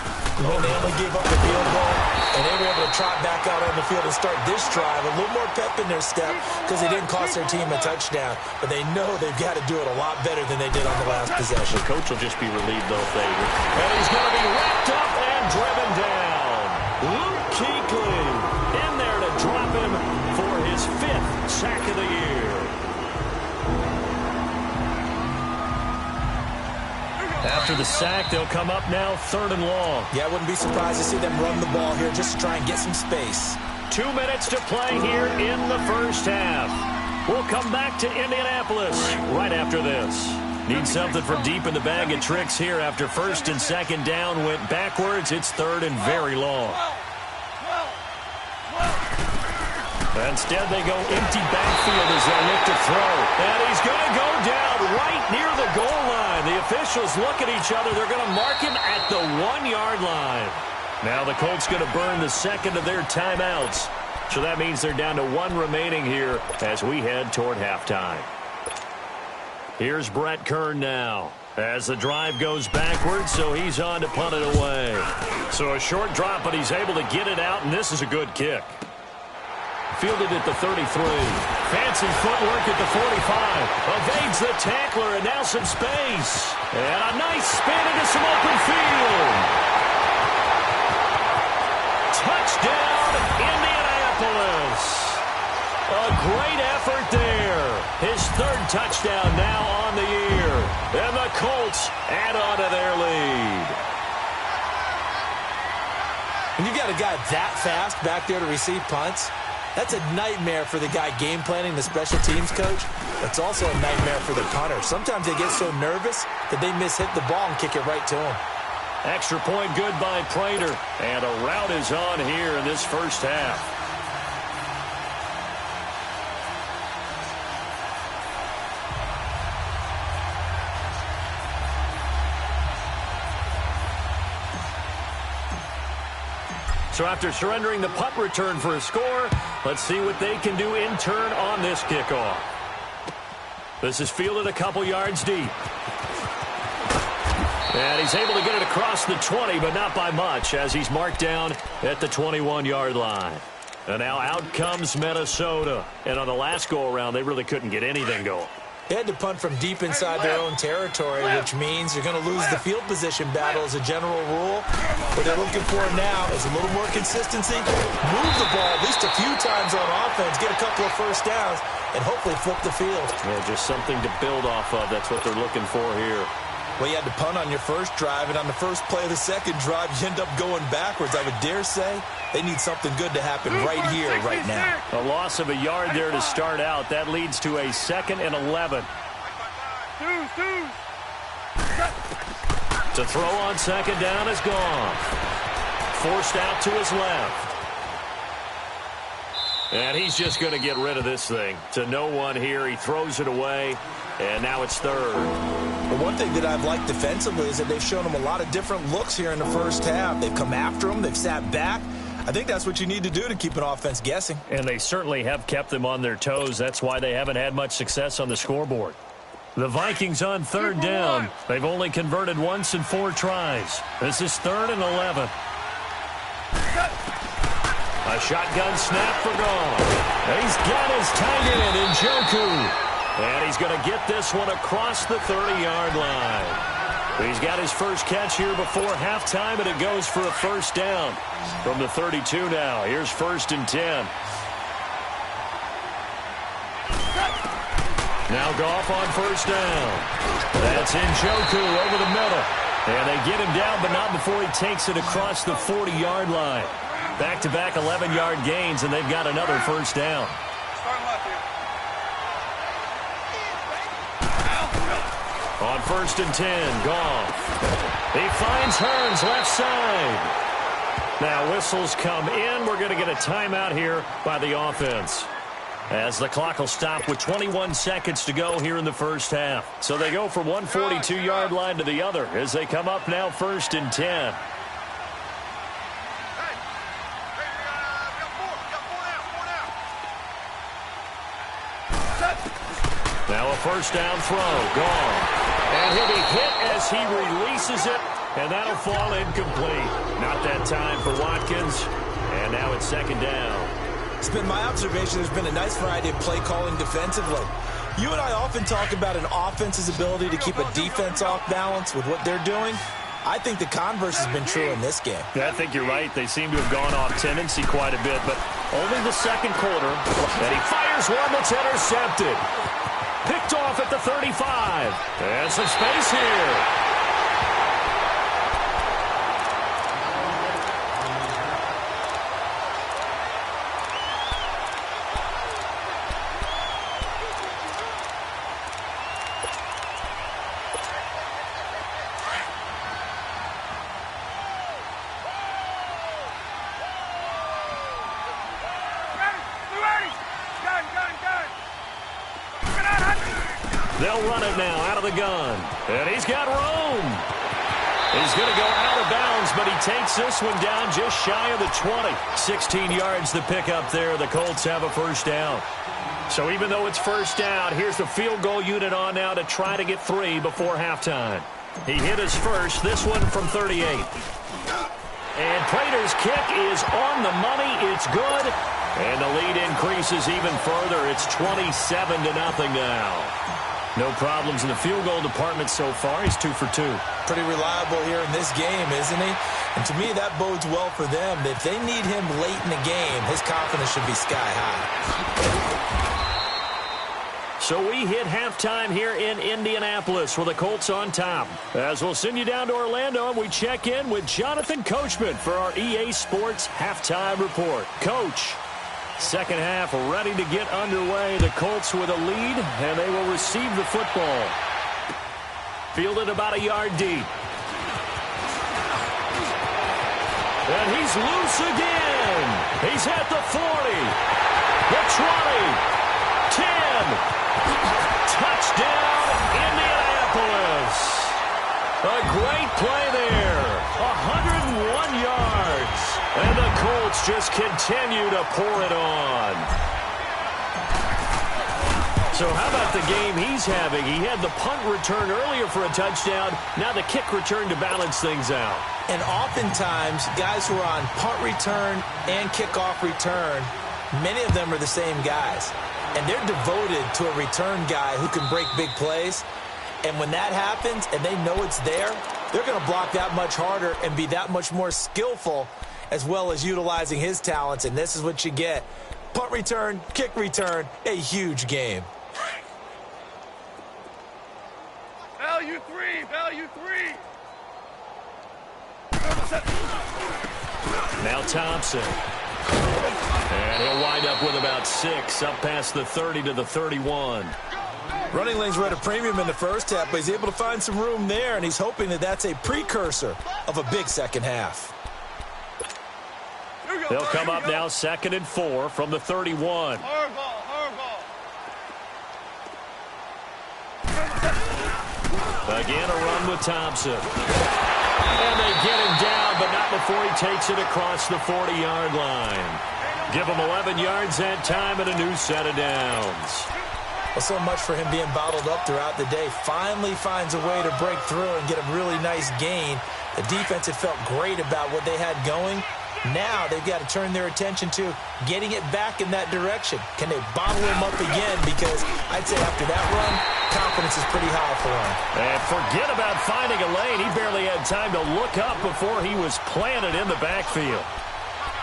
Speaker 5: when they only gave up the field goal and they were able to trot back out on the field and start this drive, a little more pep in their step because they didn't cost their team a touchdown, but they know they've got to do it a lot better than they did on the last possession.
Speaker 4: The coach will just be relieved, though, if they... And he's going to be wrapped up and driven down. Luke Kuechly in there to drop him for his 5th sack of the year. After the sack, they'll come up now 3rd and long.
Speaker 5: Yeah, I wouldn't be surprised to see them run the ball here just to try and get some space.
Speaker 4: 2 minutes to play here in the first half. We'll come back to Indianapolis right after this. Need something from deep in the bag of tricks here after 1st and 2nd down went backwards. It's 3rd and very long. Instead, they go empty backfield as they look to throw. And he's going to go down right near the goal line. The officials look at each other. They're going to mark him at the 1-yard line. Now the Colts going to burn the second of their timeouts. So that means they're down to 1 remaining here as we head toward halftime. Here's Brett Kern now as the drive goes backwards, so he's on to punt it away. So a short drop, but he's able to get it out, and this is a good kick. Fielded at the 33. Fancy footwork at the 45. Evades the tackler, and now some space. And a nice spin into some open field. Touchdown, Indianapolis. A great effort there. His 3rd touchdown now on the year. And the Colts add on to their lead.
Speaker 5: When you've got a guy that fast back there to receive punts, that's a nightmare for the guy game planning, the special teams coach. It's also a nightmare for the punter. Sometimes they get so nervous that they hit the ball and kick it right to him.
Speaker 4: Extra point good by Prater. And a rout is on here in this first half. So after surrendering the punt return for a score, let's see what they can do in turn on this kickoff. This is fielded a couple yards deep. And he's able to get it across the 20, but not by much, as he's marked down at the 21-yard line. And now out comes Minnesota. And on the last go-around, they really couldn't get anything going.
Speaker 5: They had to punt from deep inside their own territory, which means you're going to lose the field position battle as a general rule. What they're looking for now is a little more consistency, move the ball at least a few times on offense, get a couple of first downs, and hopefully flip the field.
Speaker 4: Yeah, just something to build off of. That's what they're looking for here.
Speaker 5: Well, you had to punt on your first drive, and on the first play of the second drive, you end up going backwards. I would dare say they need something good to happen right here, right now.
Speaker 4: A loss of a yard there to start out. That leads to a 2nd and 11. To throw on second down is gone. Forced out to his left. And he's just going to get rid of this thing. To no one here. He throws it away. And now it's 3rd.
Speaker 5: The one thing that I've liked defensively is that they've shown him a lot of different looks here in the first half. They've come after him. They've sat back. I think that's what you need to do to keep an offense guessing.
Speaker 4: And they certainly have kept them on their toes. That's why they haven't had much success on the scoreboard. The Vikings on 3rd down. They've only converted once in 4 tries. This is 3rd and 11. A shotgun snap for gone. And he's got his tight end in Njoku. And he's going to get this one across the 30-yard line. He's got his first catch here before halftime, and it goes for a first down from the 32 now. Here's 1st and 10. Now Goff on first down. That's Njoku over the middle. And they get him down, but not before he takes it across the 40-yard line. Back-to-back 11-yard gains, and they've got another first down. On 1st and 10, Goff. He finds Hearns left side. Now whistles come in. We're going to get a timeout here by the offense, as the clock will stop with 21 seconds to go here in the first half. So they go from one 42-yard line to the other as they come up now 1st and 10. Now a first down throw, gone. And he'll be hit as he releases it, and that'll fall incomplete. Not that time for Watkins, and now it's 2nd down.
Speaker 5: It's been my observation there's been a nice variety of play calling defensively. You and I often talk about an offense's ability to keep a defense off balance with what they're doing. I think the converse has been true in this game.
Speaker 4: I think you're right. They seem to have gone off tendency quite a bit, but only the second quarter. And he fires one that's intercepted. Picked off at the 35. And some space here. They'll run it now out of the gun. And he's got room. He's going to go out of bounds, but he takes this one down just shy of the 20. 16 yards to pick up there. The Colts have a first down. So even though it's first down, here's the field goal unit on now to try to get 3 before halftime. He hit his first, this one from 38. And Prater's kick is on the money. It's good. And the lead increases even further. It's 27-0 now. No problems in the field goal department so far. He's 2 for 2.
Speaker 5: Pretty reliable here in this game, isn't he? And to me, that bodes well for them. If they need him late in the game, his confidence should be sky high.
Speaker 4: So we hit halftime here in Indianapolis with the Colts on top. As we'll send you down to Orlando, and we check in with Jonathan Coachman for our EA Sports Halftime Report. Coach, second half ready to get underway. The Colts with a lead, and they will receive the football. Fielded about a yard deep. And he's loose again. He's at the 40, the 20, 10. Touchdown, Indianapolis. A great play there. 101 yards. And the Colts just continue to pour it on. So how about the game he's having? He had the punt return earlier for a touchdown. Now the kick return to balance things out.
Speaker 5: And oftentimes, guys who are on punt return and kickoff return, many of them are the same guys. And they're devoted to a return guy who can break big plays. And when that happens and they know it's there, they're going to block that much harder and be that much more skillful, as well as utilizing his talents. And this is what you get. Punt return, kick return, a huge game.
Speaker 6: Value 3, value 3.
Speaker 4: Now Thompson. And he'll wind up with about 6, up past the 30 to the 31.
Speaker 5: Running lanes were at a premium in the first half, but he's able to find some room there, and he's hoping that that's a precursor of a big second half.
Speaker 4: They'll come up now 2nd and 4 from the 31. Again, a run with Thompson. And they get him down, but not before he takes it across the 40-yard line. Give him 11 yards that time and a new set of downs.
Speaker 5: Well, so much for him being bottled up throughout the day. Finally finds a way to break through and get a really nice gain. The defense had felt great about what they had going. Now they've got to turn their attention to getting it back in that direction. Can they bottle him up again? Because I'd say after that run, confidence is pretty high for him.
Speaker 4: And forget about finding a lane. He barely had time to look up before he was planted in the backfield.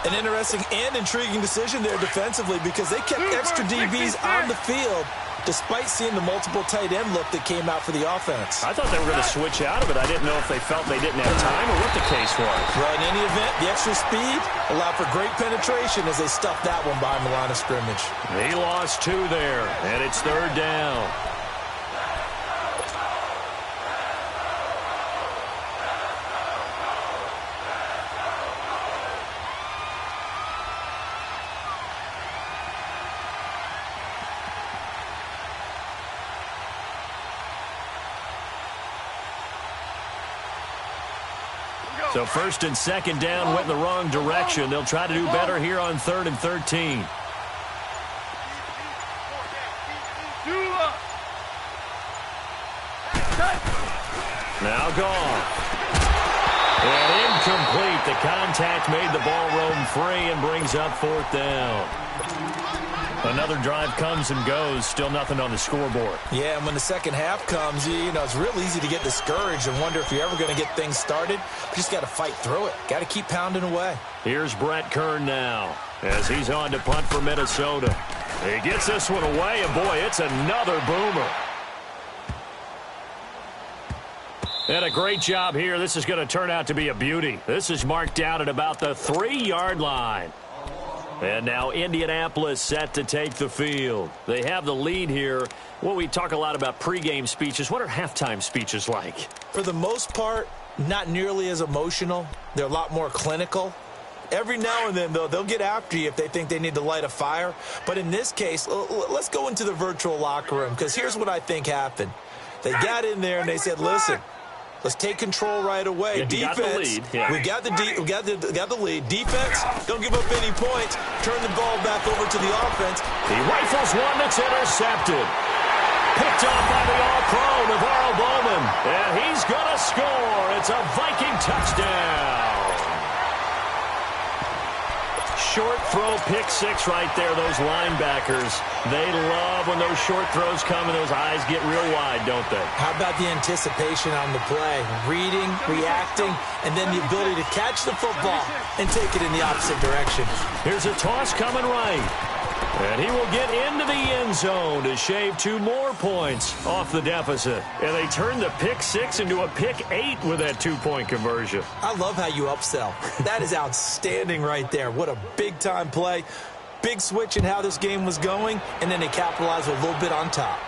Speaker 5: An interesting and intriguing decision there defensively, because they kept extra DBs on the field despite seeing the multiple tight end look that came out for the offense.
Speaker 4: I thought they were going to switch out of it. I didn't know if they felt they didn't have time or what the case was.
Speaker 5: Well, in any event, the extra speed allowed for great penetration as they stuffed that one behind the line of scrimmage.
Speaker 4: He lost 2 there, and it's 3rd down. So 1st and 2nd down went in the wrong direction. They'll try to do better here on 3rd and 13. Now gone. And incomplete. The contact made the ball roam free and brings up 4th down. Another drive comes and goes. Still nothing on the scoreboard.
Speaker 5: Yeah, and when the second half comes, you know, it's real easy to get discouraged and wonder if you're ever going to get things started. You just got to fight through it. Got to keep pounding away.
Speaker 4: Here's Brett Kern now as he's on to punt for Minnesota. He gets this one away, and boy, it's another boomer. And a great job here. This is going to turn out to be a beauty. This is marked down at about the 3-yard line. And now Indianapolis set to take the field. They have the lead here. Well, we talk a lot about pregame speeches. What are halftime speeches like?
Speaker 5: For the most part, not nearly as emotional. They're a lot more clinical. Every now and then, though, they'll get after you if they think they need to light a fire. But in this case, let's go into the virtual locker room, because here's what I think happened. They got in there and they said, listen, let's take control right away.
Speaker 4: Yeah,
Speaker 5: defense, we got the lead. Defense, don't give up any points. Turn the ball back over to the offense.
Speaker 4: He rifles one that's intercepted. Picked off by the All-Pro, Navarro Bowman. And he's going to score. It's a Viking touchdown. Short throw, pick six right there, those linebackers. They love when those short throws come and those eyes get real wide, don't they?
Speaker 5: How about the anticipation on the play? Reading, reacting, and then the ability to catch the football and take it in the opposite direction.
Speaker 4: Here's a toss coming right. And he will get into the end zone to shave 2 more points off the deficit. And they turn the pick six into a pick 8 with that 2-point conversion.
Speaker 5: I love how you upsell. That is outstanding right there. What a big-time play. Big switch in how this game was going, and then they capitalized with a little bit on top.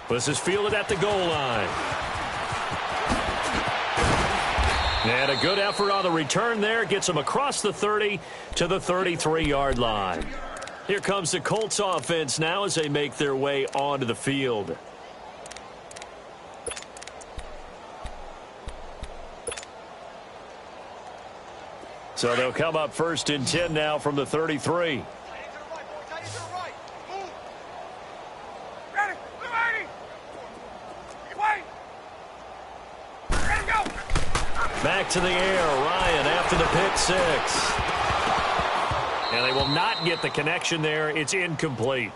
Speaker 4: This is fielded at the goal line. And a good effort on the return there. Gets them across the 30 to the 33-yard line. Here comes the Colts offense now as they make their way onto the field. So they'll come up 1st and 10 now from the 33. Back to the air, Ryan after the pick six. And they will not get the connection there. It's incomplete.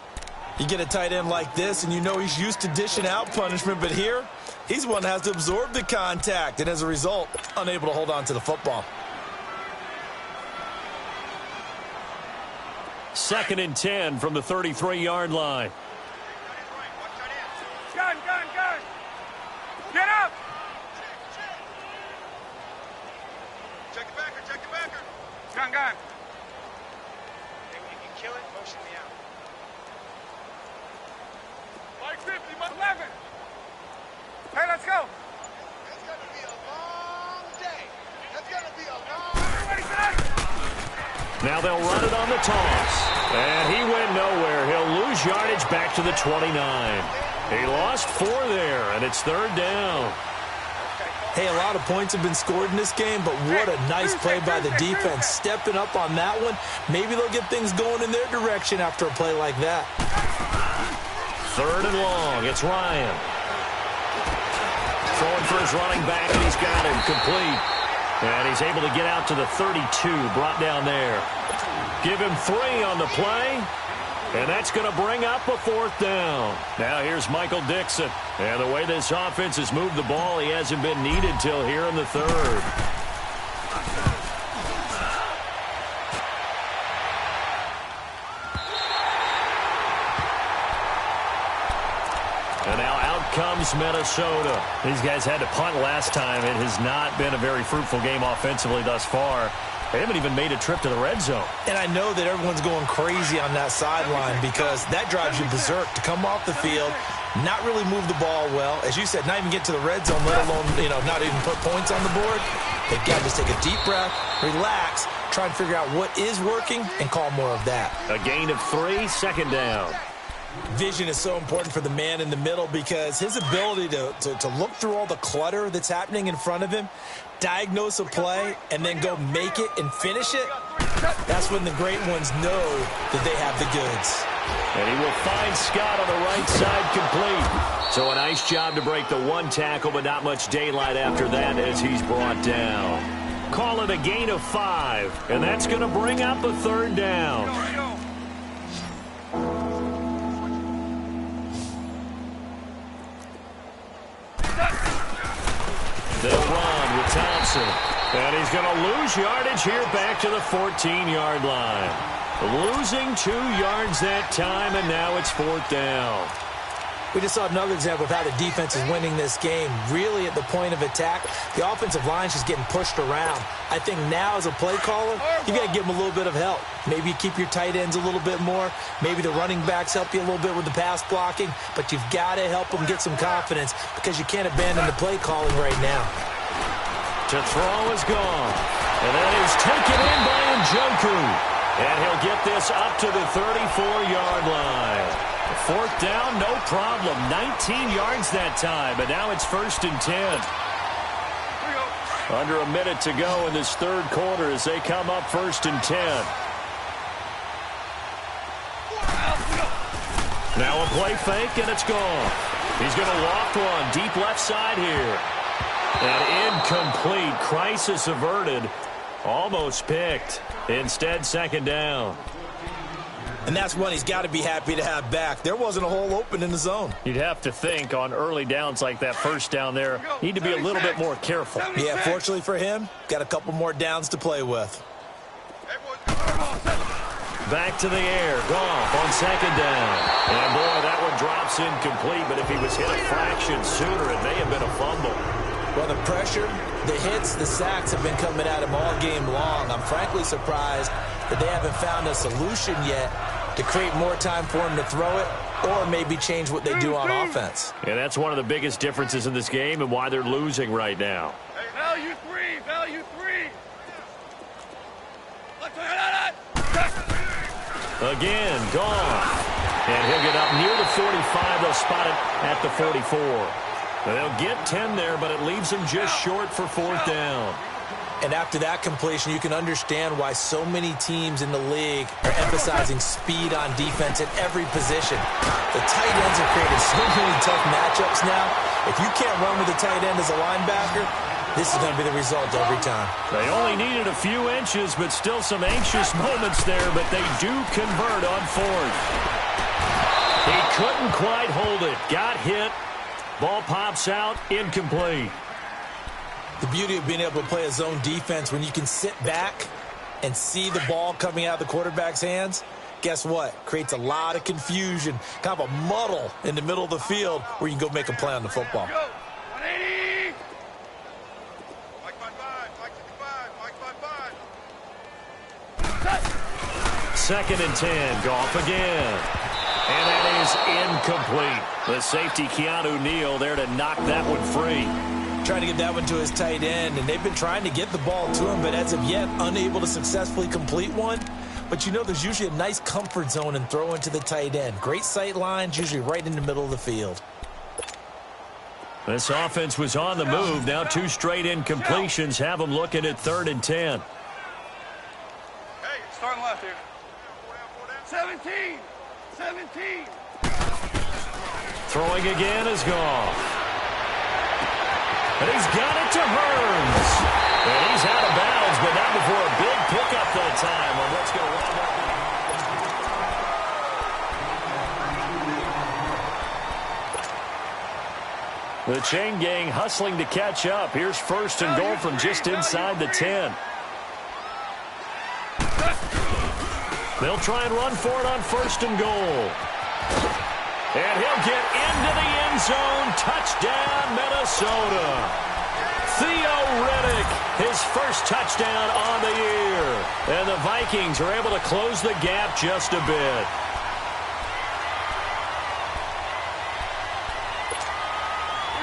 Speaker 5: You get a tight end like this, and you know he's used to dishing out punishment, but here, he's the one that has to absorb the contact, and as a result, unable to hold on to the football.
Speaker 4: 2nd and 10 from the 33-yard line.
Speaker 6: Gun! Get up! Check the backer. Gun. Hey, when you can kill it, motion me out. Mike 50, 11. Hey, let's go. It's going to be a long day. It's going to be a long day.
Speaker 4: Now they'll run it on the toss. And he went nowhere. He'll lose yardage back to the 29. He lost 4 there, and it's 3rd down.
Speaker 5: Hey, a lot of points have been scored in this game, but what a nice play by the defense. Stepping up on that one. Maybe they'll get things going in their direction after a play like that.
Speaker 4: 3rd and long. It's Ryan. Throwing for his running back, and he's got him complete. And he's able to get out to the 32, brought down there. Give him 3 on the play. And that's going to bring up a 4th down. Now here's Michael Dixon. And the way this offense has moved the ball, he hasn't been needed till here in the 3rd. And now out comes Minnesota. These guys had to punt last time. It has not been a very fruitful game offensively thus far. They haven't even made a trip to the red zone.
Speaker 5: And I know that everyone's going crazy on that sideline because that drives you berserk to come off the field, not really move the ball well. As you said, not even get to the red zone, let alone, not even put points on the board. They've got to just take a deep breath, relax, try and figure out what is working, and call more of that.
Speaker 4: A gain of 3, 2nd down.
Speaker 5: Vision is so important for the man in the middle because his ability to look through all the clutter that's happening in front of him, diagnose a play, and then go make it and finish it, that's when the great ones know that they have the goods.
Speaker 4: And he will find Scott on the right side complete. So a nice job to break the 1 tackle, but not much daylight after that as he's brought down. Call it a gain of 5, and that's going to bring up a 3rd down. They'll run with Thompson. And he's going to lose yardage here back to the 14-yard line. Losing 2 yards that time, and now it's 4th down.
Speaker 5: We just saw another example of how the defense is winning this game. Really at the point of attack, the offensive line's just getting pushed around. I think now as a play caller, you got to give them a little bit of help. Maybe you keep your tight ends a little bit more. Maybe the running backs help you a little bit with the pass blocking. But you've got to help them get some confidence because you can't abandon the play calling right now.
Speaker 4: To throw is gone. And that is taken in by Njoku. And he'll get this up to the 34-yard line. Fourth down, no problem. 19 yards that time, but now it's 1st and 10. Under a minute to go in this third quarter as they come up 1st and 10. Now a play fake, and it's gone. He's going to walk one deep left side here. And incomplete. Crisis averted. Almost picked. Instead, 2nd down.
Speaker 5: And that's one he's got to be happy to have back. There wasn't a hole open in the zone.
Speaker 4: You'd have to think on early downs like that first down there, need to be a little bit more careful.
Speaker 5: Yeah, fortunately for him, got a couple more downs to play with.
Speaker 4: Back to the air. Goff on 2nd down. And boy, that one drops incomplete, but if he was hit a fraction sooner, it may have been a fumble.
Speaker 5: Well, the pressure, the hits, the sacks have been coming at him all game long. I'm frankly surprised that they haven't found a solution yet to create more time for him to throw it or maybe change what they do on offense.
Speaker 4: And that's one of the biggest differences in this game and why they're losing right now.
Speaker 6: Hey, value 3, value 3.
Speaker 4: Again, Goff. And he'll get up near the 45. They'll spot it at the 44. They'll get 10 there, but it leaves them just short for 4th down.
Speaker 5: And after that completion, you can understand why so many teams in the league are emphasizing speed on defense at every position. The tight ends have created so many tough matchups now. If you can't run with a tight end as a linebacker, this is going to be the result every time.
Speaker 4: They only needed a few inches, but still some anxious moments there, but they do convert on 4th. He couldn't quite hold it. Got hit. Ball pops out, incomplete.
Speaker 5: The beauty of being able to play a zone defense when you can sit back and see the ball coming out of the quarterback's hands, guess what? Creates a lot of confusion, kind of a muddle in the middle of the field where you can go make a play on the football.
Speaker 6: Go. 180. Mike 5, Mike 55, Mike 55.
Speaker 4: 2nd and 10, Goff again. And that is incomplete. The safety, Keanu Neal, there to knock that one free.
Speaker 5: Trying to get that one to his tight end, and they've been trying to get the ball to him, but as of yet, unable to successfully complete one. But you know there's usually a nice comfort zone and throw into the tight end. Great sight lines, usually right in the middle of the field.
Speaker 4: This offense was on the move. Now 2 straight incompletions have them looking at 3rd and 10.
Speaker 6: Hey, starting left here. 17. 17.
Speaker 4: Throwing again is Goff. And he's got it to Hearns. And he's out of bounds, but not before a big pickup that time on what's going to wind up. The chain gang hustling to catch up. Here's 1st and goal from just inside the 10. They'll try and run for it on 1st and goal. And he'll get into the end zone. Touchdown, Minnesota. Theo Riddick, his first touchdown on the year. And the Vikings are able to close the gap just a bit.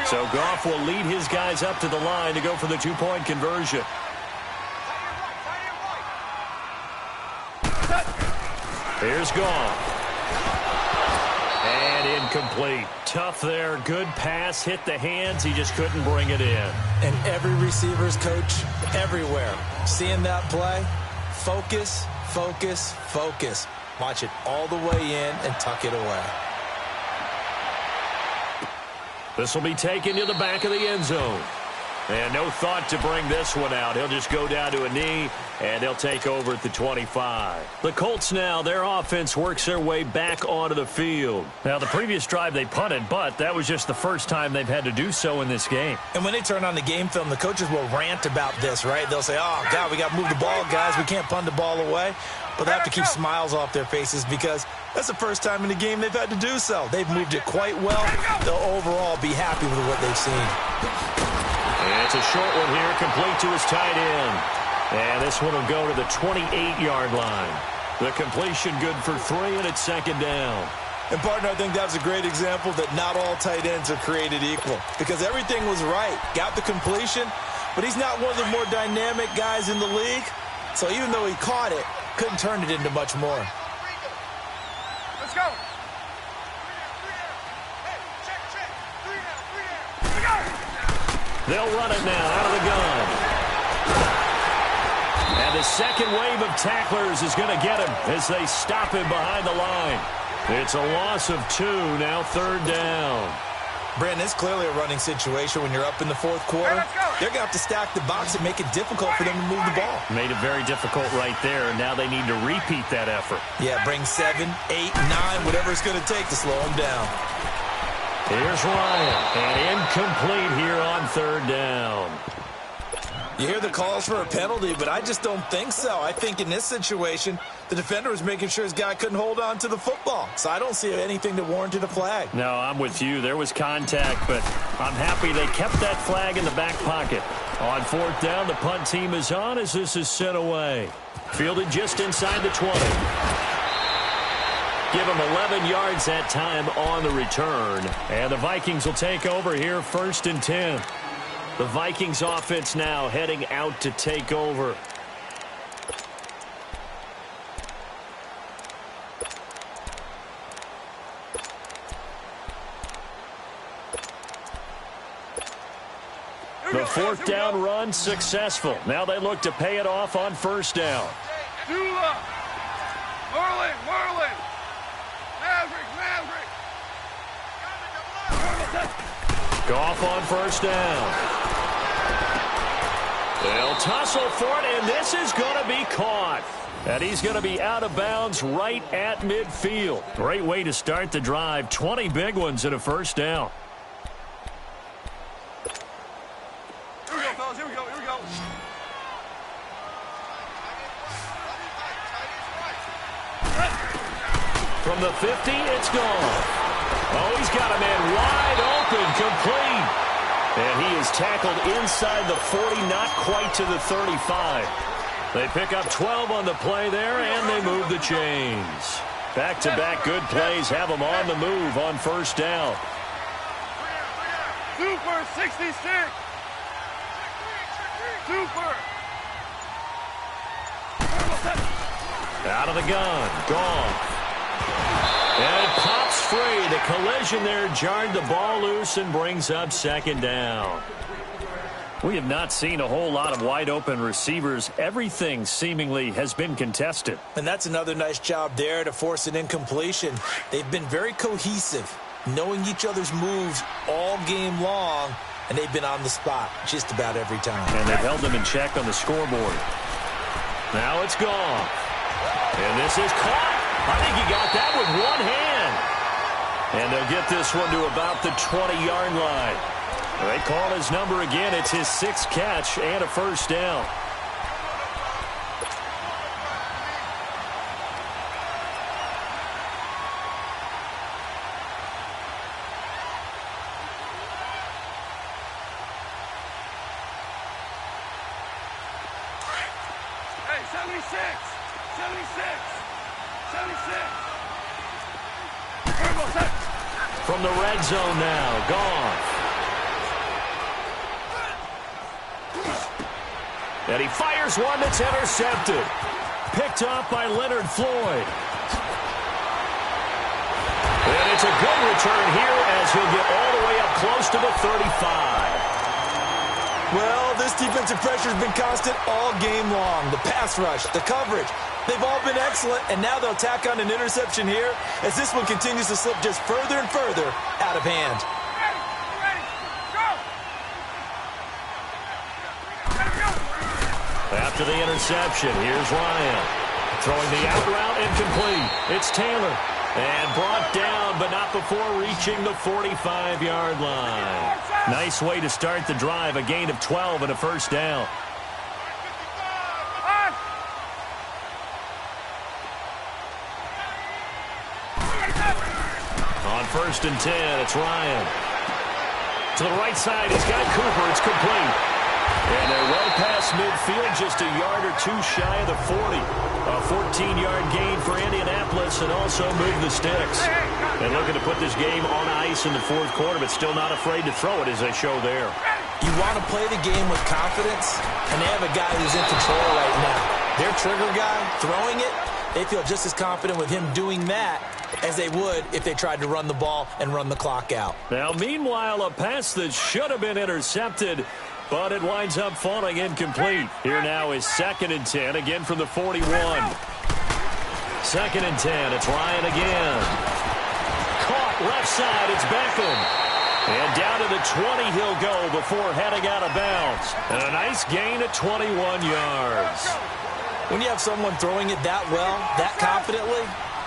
Speaker 4: So Goff will lead his guys up to the line to go for the 2-point conversion. Here's Goff. And incomplete. Tough there. Good pass. Hit the hands. He just couldn't bring it in.
Speaker 5: And every receiver's coach everywhere. Seeing that play, focus, focus, focus. Watch it all the way in and tuck it away.
Speaker 4: This will be taken to the back of the end zone. And no thought to bring this one out. He'll just go down to a knee, and they'll take over at the 25. The Colts now, their offense works their way back onto the field. Now, the previous drive they punted, but that was just the first time they've had to do so in this game.
Speaker 5: And when they turn on the game film, the coaches will rant about this, right? They'll say, oh, God, we got to move the ball, guys. We can't punt the ball away. But they have to keep smiles off their faces because that's the first time in the game they've had to do so. They've moved it quite well. They'll overall be happy with what they've seen.
Speaker 4: And it's a short one here, complete to his tight end. And this one will go to the 28-yard line. The completion good for 3, and it's 2nd down.
Speaker 5: And, partner, I think that was a great example that not all tight ends are created equal because everything was right. Got the completion, but he's not one of the more dynamic guys in the league. So even though he caught it, couldn't turn it into much more.
Speaker 6: Let's go.
Speaker 4: They'll run it now out of the gun. And the second wave of tacklers is going to get him as they stop him behind the line. It's a loss of 2, now 3rd down.
Speaker 5: Brandon, it's clearly a running situation when you're up in the 4th quarter. They're going to have to stack the box and make it difficult for them to move the ball.
Speaker 4: Made it very difficult right there, and now they need to repeat that effort.
Speaker 5: Yeah, bring 7, 8, 9, whatever it's going to take to slow them down.
Speaker 4: Here's Ryan, and incomplete here on 3rd down.
Speaker 5: You hear the calls for a penalty, but I just don't think so. I think in this situation, the defender was making sure his guy couldn't hold on to the football. So I don't see anything that warranted a flag.
Speaker 4: No, I'm with you. There was contact, but I'm happy they kept that flag in the back pocket. On 4th down, the punt team is on as this is sent away. Fielded just inside the 20. Give him 11 yards that time on the return. And the Vikings will take over here 1st and 10. The Vikings offense now heading out to take over. The 4th down run successful. Now they look to pay it off on 1st down.
Speaker 6: Dula. Merlin. Maverick.
Speaker 4: Goff on 1st down. They'll tussle for it, and this is going to be caught. And he's going to be out of bounds right at midfield. Great way to start the drive. 20 big ones and a 1st down.
Speaker 6: Here we go, fellas. Here we go.
Speaker 4: From the 50, it's gone. Oh, he's got a man wide open, complete. And he is tackled inside the 40, not quite to the 35. They pick up 12 on the play there, and they move the chains. Back-to-back good plays have them on the move on 1st down.
Speaker 6: Super 66. Super.
Speaker 4: Out of the gun, gone. And it pops free. The collision there jarred the ball loose and brings up 2nd down. We have not seen a whole lot of wide-open receivers. Everything seemingly has been contested.
Speaker 5: And that's another nice job there to force an incompletion. They've been very cohesive, knowing each other's moves all game long, and they've been on the spot just about every time.
Speaker 4: And they've held them in check on the scoreboard. Now it's gone. And this is caught. I think he got that with one hand. And they'll get this one to about the 20-yard line. They call his number again. It's his 6th catch and a 1st down.
Speaker 6: Hey, 76. 76.
Speaker 4: From the red zone now, Goff. And he fires one that's intercepted. Picked off by Leonard Floyd. And it's a good return here as he'll get all the way up close to the 35.
Speaker 5: Well, this defensive pressure has been constant all game long. The pass rush, the coverage, they've all been excellent, and now they'll tack on an interception here as this one continues to slip just further and further out of hand.
Speaker 4: After the interception, here's Ryan. Throwing the out route incomplete. It's Taylor. And brought down, but not before reaching the 45-yard line. Nice way to start the drive. A gain of 12 and a 1st down. On 1st and 10, it's Ryan. To the right side, he's got Cooper. It's complete. And they're well past midfield, just a yard or two shy of the 40. A 14-yard gain for Indianapolis and also move the sticks. And looking to put this game on ice in the 4th quarter, but still not afraid to throw it as they show there.
Speaker 5: You want to play the game with confidence, and they have a guy who's in control right now. Their trigger guy, throwing it, they feel just as confident with him doing that as they would if they tried to run the ball and run the clock out.
Speaker 4: Now, meanwhile, a pass that should have been intercepted, but it winds up falling incomplete. Here now is 2nd and 10, again from the 41. 2nd and 10, it's Ryan again. Caught left side, it's Beckham. And down to the 20 he'll go before heading out of bounds. And a nice gain of 21 yards.
Speaker 5: When you have someone throwing it that well, that confidently,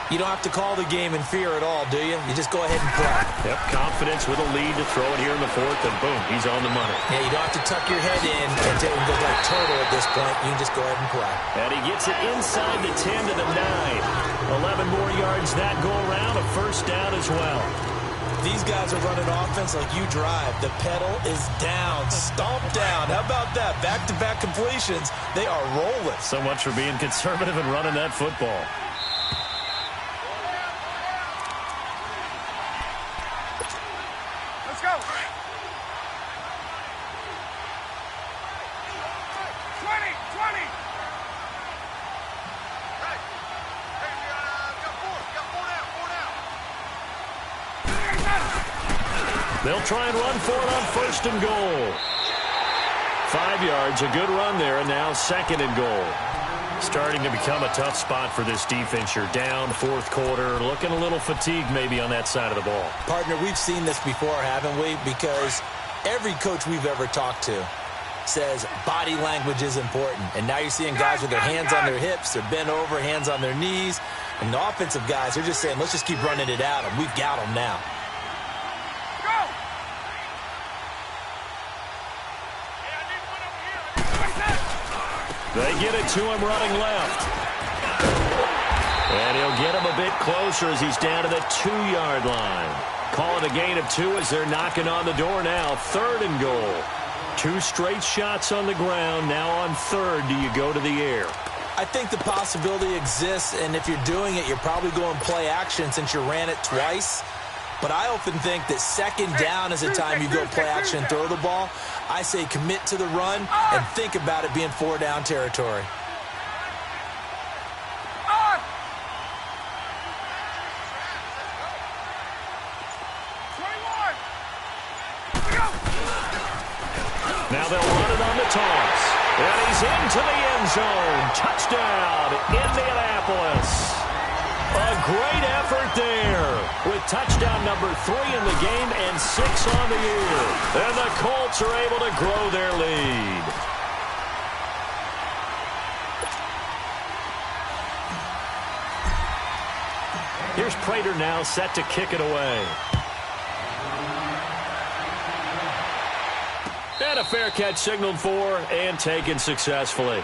Speaker 5: you don't have to call the game in fear at all, do you? You just go ahead and play.
Speaker 4: Yep, confidence with a lead to throw it here in the 4th, and boom, he's on the money.
Speaker 5: Yeah, you don't have to tuck your head in and go like turtle at this point. You can just go ahead and play.
Speaker 4: And he gets it inside the 10 to the 9. 11 more yards that go around, a first down as well.
Speaker 5: These guys are running offense like you drive. The pedal is down, stomped down. How about that? Back-to-back completions. They are rolling.
Speaker 4: So much for being conservative and running that football.
Speaker 6: Let's go. 20. Hey, got four down.
Speaker 4: They'll try and run for it on 1st and goal. 5 yards, a good run there, and now 2nd and goal. Starting to become a tough spot for this defense. You're down 4th quarter, looking a little fatigued maybe on that side of the ball.
Speaker 5: Partner, we've seen this before, haven't we? Because every coach we've ever talked to says body language is important. And now you're seeing guys with their hands on their hips, they're bent over, hands on their knees. And the offensive guys, they're just saying, let's just keep running it at them. We've got them now.
Speaker 4: They get it to him running left. And he'll get him a bit closer as he's down to the 2-yard line. Call it a gain of 2 as they're knocking on the door now. 3rd and goal. 2 straight shots on the ground. Now on 3rd, do you go to the air?
Speaker 5: I think the possibility exists, and if you're doing it, you're probably going play action since you ran it twice. But I often think that 2nd down is the time you go play action and throw the ball. I say commit to the run and think about it being 4-down territory.
Speaker 4: Now they'll run it on the toss. And he's into the end zone. Touchdown, Indianapolis. A great effort there with touchdown number 3 in the game and 6 on the year. And the Colts are able to grow their lead. Here's Prater now set to kick it away. And a fair catch signaled for and taken successfully.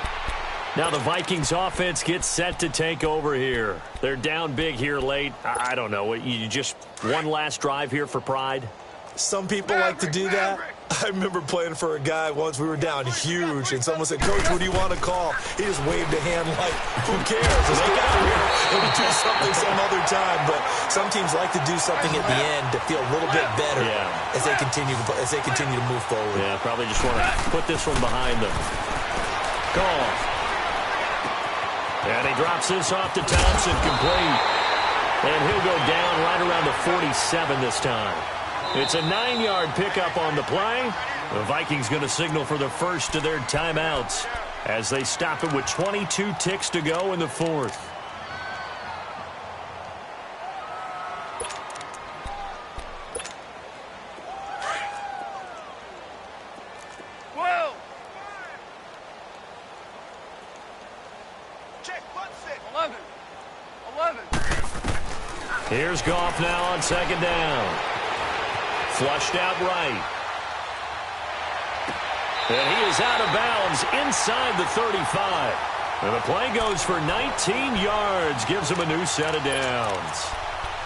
Speaker 4: Now the Vikings offense gets set to take over here. They're down big here late. I don't know. You just one last drive here for pride?
Speaker 5: Some people like to do that. I remember playing for a guy once. We were down huge, and someone said, Coach, what do you want to call? He just waved a hand like, who cares? Let's get out of here and do something some other time. But some teams like to do something at the end to feel a little bit better as they continue to move forward.
Speaker 4: Yeah, probably just want to put this one behind them. Goff. And he drops this off to Thompson, complete. And he'll go down right around the 47 this time. It's a 9-yard pickup on the play. The Vikings going to signal for the first of their timeouts as they stop it with 22 ticks to go in the 4th. Here's Goff now on 2nd down. Flushed out right. And he is out of bounds inside the 35. And the play goes for 19 yards. Gives him a new set of downs.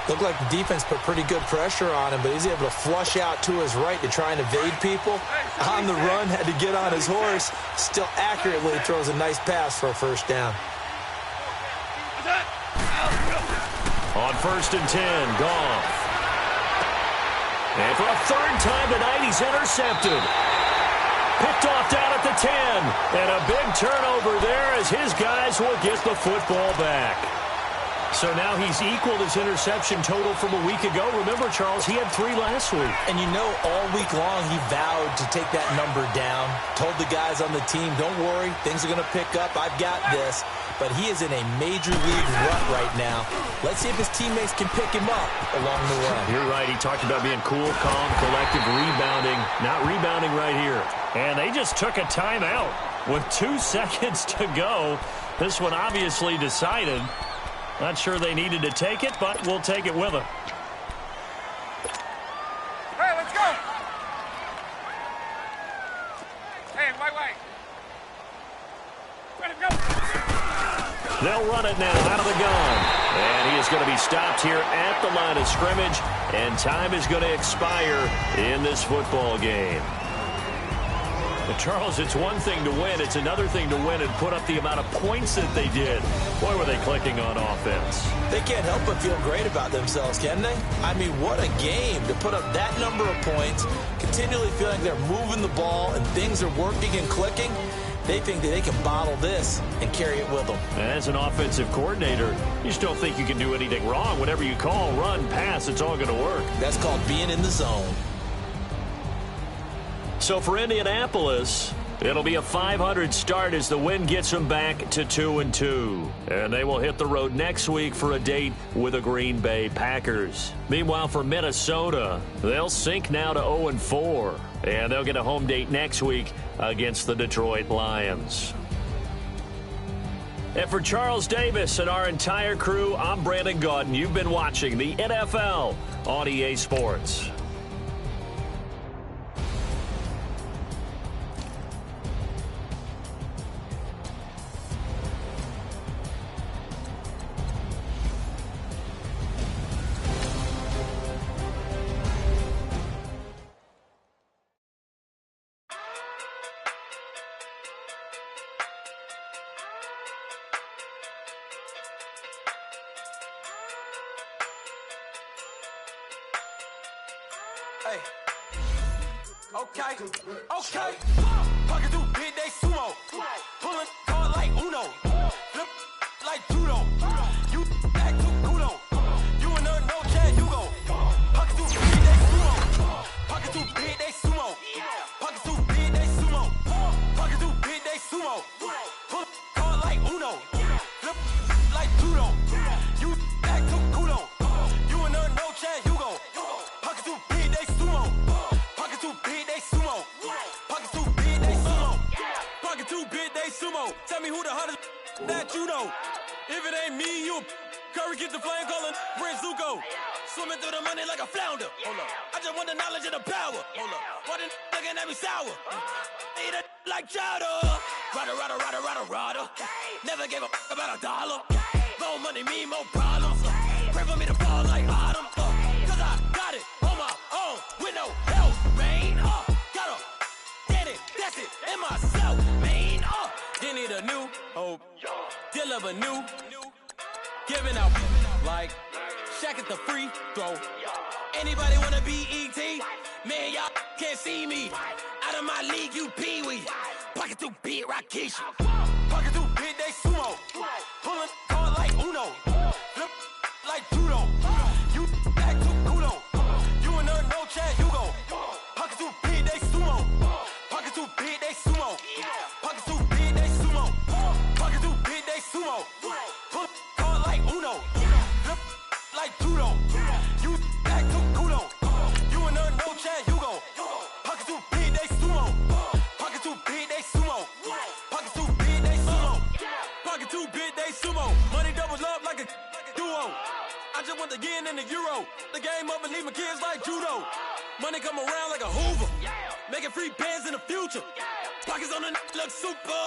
Speaker 5: Looked like the defense put pretty good pressure on him, but he's able to flush out to his right to try and evade people. On the run, had to get on his horse. Still accurately throws a nice pass for a first down.
Speaker 4: On 1st and 10, Goff. And for a 3rd time tonight, he's intercepted. Picked off down at the 10. And a big turnover there as his guys will get the football back. So now he's equaled his interception total from a week ago. Remember, Charles, he had 3 last week.
Speaker 5: And you know, all week long he vowed to take that number down. Told the guys on the team, don't worry, things are going to pick up. I've got this. But he is in a major league rut right now. Let's see if his teammates can pick him up along the way.
Speaker 4: You're right. He talked about being cool, calm, collective, rebounding. Not rebounding right here. And they just took a timeout with 2 seconds to go. This one obviously decided. Not sure they needed to take it, but we'll take it with them.
Speaker 6: Hey, let's go. Hey, wait. Let him go.
Speaker 4: They'll run it now out of the gun. And he is going to be stopped here at the line of scrimmage. And time is going to expire in this football game. But Charles, it's one thing to win. It's another thing to win and put up the amount of points that they did. Boy, were they clicking on offense.
Speaker 5: They can't help but feel great about themselves, can they? I mean, what a game to put up that number of points, continually feeling they're moving the ball and things are working and clicking. They think that they can bottle this and carry it with them.
Speaker 4: As an offensive coordinator, you just don't think you can do anything wrong. Whatever you call, run, pass, it's all going to work.
Speaker 5: That's called being in the zone.
Speaker 4: So for Indianapolis, it'll be a 500 start as the win gets them back to 2-2. And they will hit the road next week for a date with the Green Bay Packers. Meanwhile, for Minnesota, they'll sink now to 0-4. And they'll get a home date next week against the Detroit Lions. And for Charles Davis and our entire crew, I'm Brandon Gaudin. You've been watching the NFL on EA Sports.
Speaker 8: Hey. Okay. Pocket through big day sumo. Pulling card like Uno. Flip like judo. You act too kudo. You and her no chance, you go. Pocket through big day sumo. Pocket through big day sumo. Pocket through big day sumo. Pocket through big day sumo. Pull card like Uno. Flip like judo. You act too kudo. You and her no chance, you go. Pocket through big day sumo. Pocket through big day sumo. Pocket through big day sumo. Pocket through big day sumo. Tell me who the hottest that you know. If it ain't me, you Curry get the flame calling Prince Zuko. Swimming through the money like a flounder. Hold up. I just want the knowledge and the power. Hold up. Why the looking at me sour? Eat it like chowder. Rada. Never gave a about $1. More money, me, more problems. Pray for me to fall like autumn. Cause I got it on my own with no help, man. Gotta get it, that's it, and myself, man. They need a new hope, deliver new, giving out like Shaq at the free throw. Anybody wanna be E.T.? Man, y'all can't see me. Out of my league, you pee-wee. Pocket through beat Rakish. Pocket through big day sumo. Pulling card like Uno. Flip like judo. You act too kudo. You and her no chance, you go. Pocket through big day sumo. Pocket through big day sumo. Pocket through big day sumo. Pocket through big day sumo. Pull card like Uno. Flip like judo. You act too kudo. You and her no chance, you go. Pocket through big day sumo. Pocket through big day sumo. Pocket through big day sumo. Pocket through big day sumo. Money doubles up like a duo. I just want the yen and the euro. The game up and leave my kids like judo. Money come around like a Hoover. Making free bands in the future. Pockets on the look super.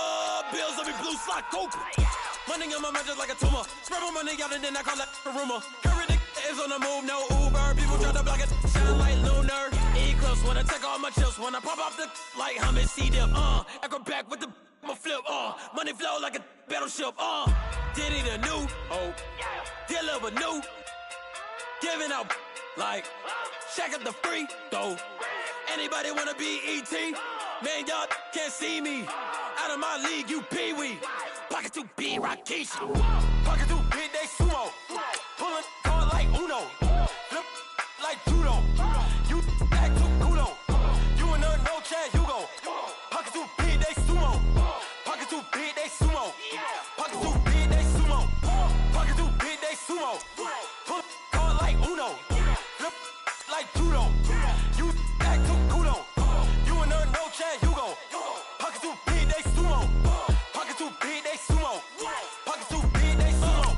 Speaker 8: Bills on me blue slot Cooper. Money on my mind just like a tumor. Spread my money out and then I call that a rumor. Curry the is on the move, no Uber. People try to block it, shine like lunar. Eclipse when I take all my chips. When I pop off the like hummus C-dip. Acrobat with the flip. Money flow like a battleship. Diddy the new hope. Deliver new. Giving out like Shaq at the free throw. Anybody wanna be E.T.?
Speaker 14: Man, y'all can't see me. Out of my league, you pee-wee. Pocket too big, Rakisha. Pocket too big, they sumo. Pullin' card like Uno. Flip like judo. You act too kudo. You and no Chad Hugo. Pocket too big, they sumo. Pocket too big, they sumo. Pocket too big, they sumo. Pocket too big, they sumo. Pull card like Uno. Flip like judo. You act too kudo. You and no Chad Hugo. Pocket too big, they sumo. Pocket too big, they sumo. Pocket too big, they sumo.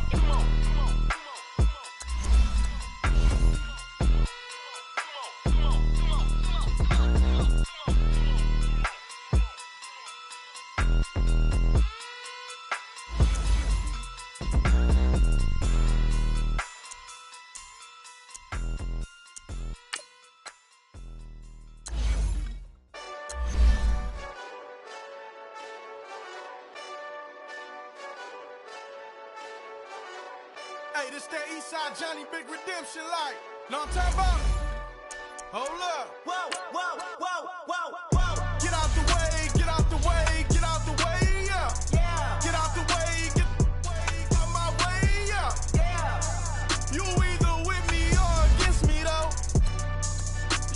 Speaker 12: Hey, this that Eastside Johnny Big Redemption like. Know what I'm talking about? Hold up.
Speaker 14: Whoa, whoa, whoa, whoa, whoa.
Speaker 12: Get out the way, get out the way, get out the way, yeah.
Speaker 14: Yeah.
Speaker 12: Get out the way, get out my way, yeah.
Speaker 14: Yeah.
Speaker 12: You either with me or against me, though.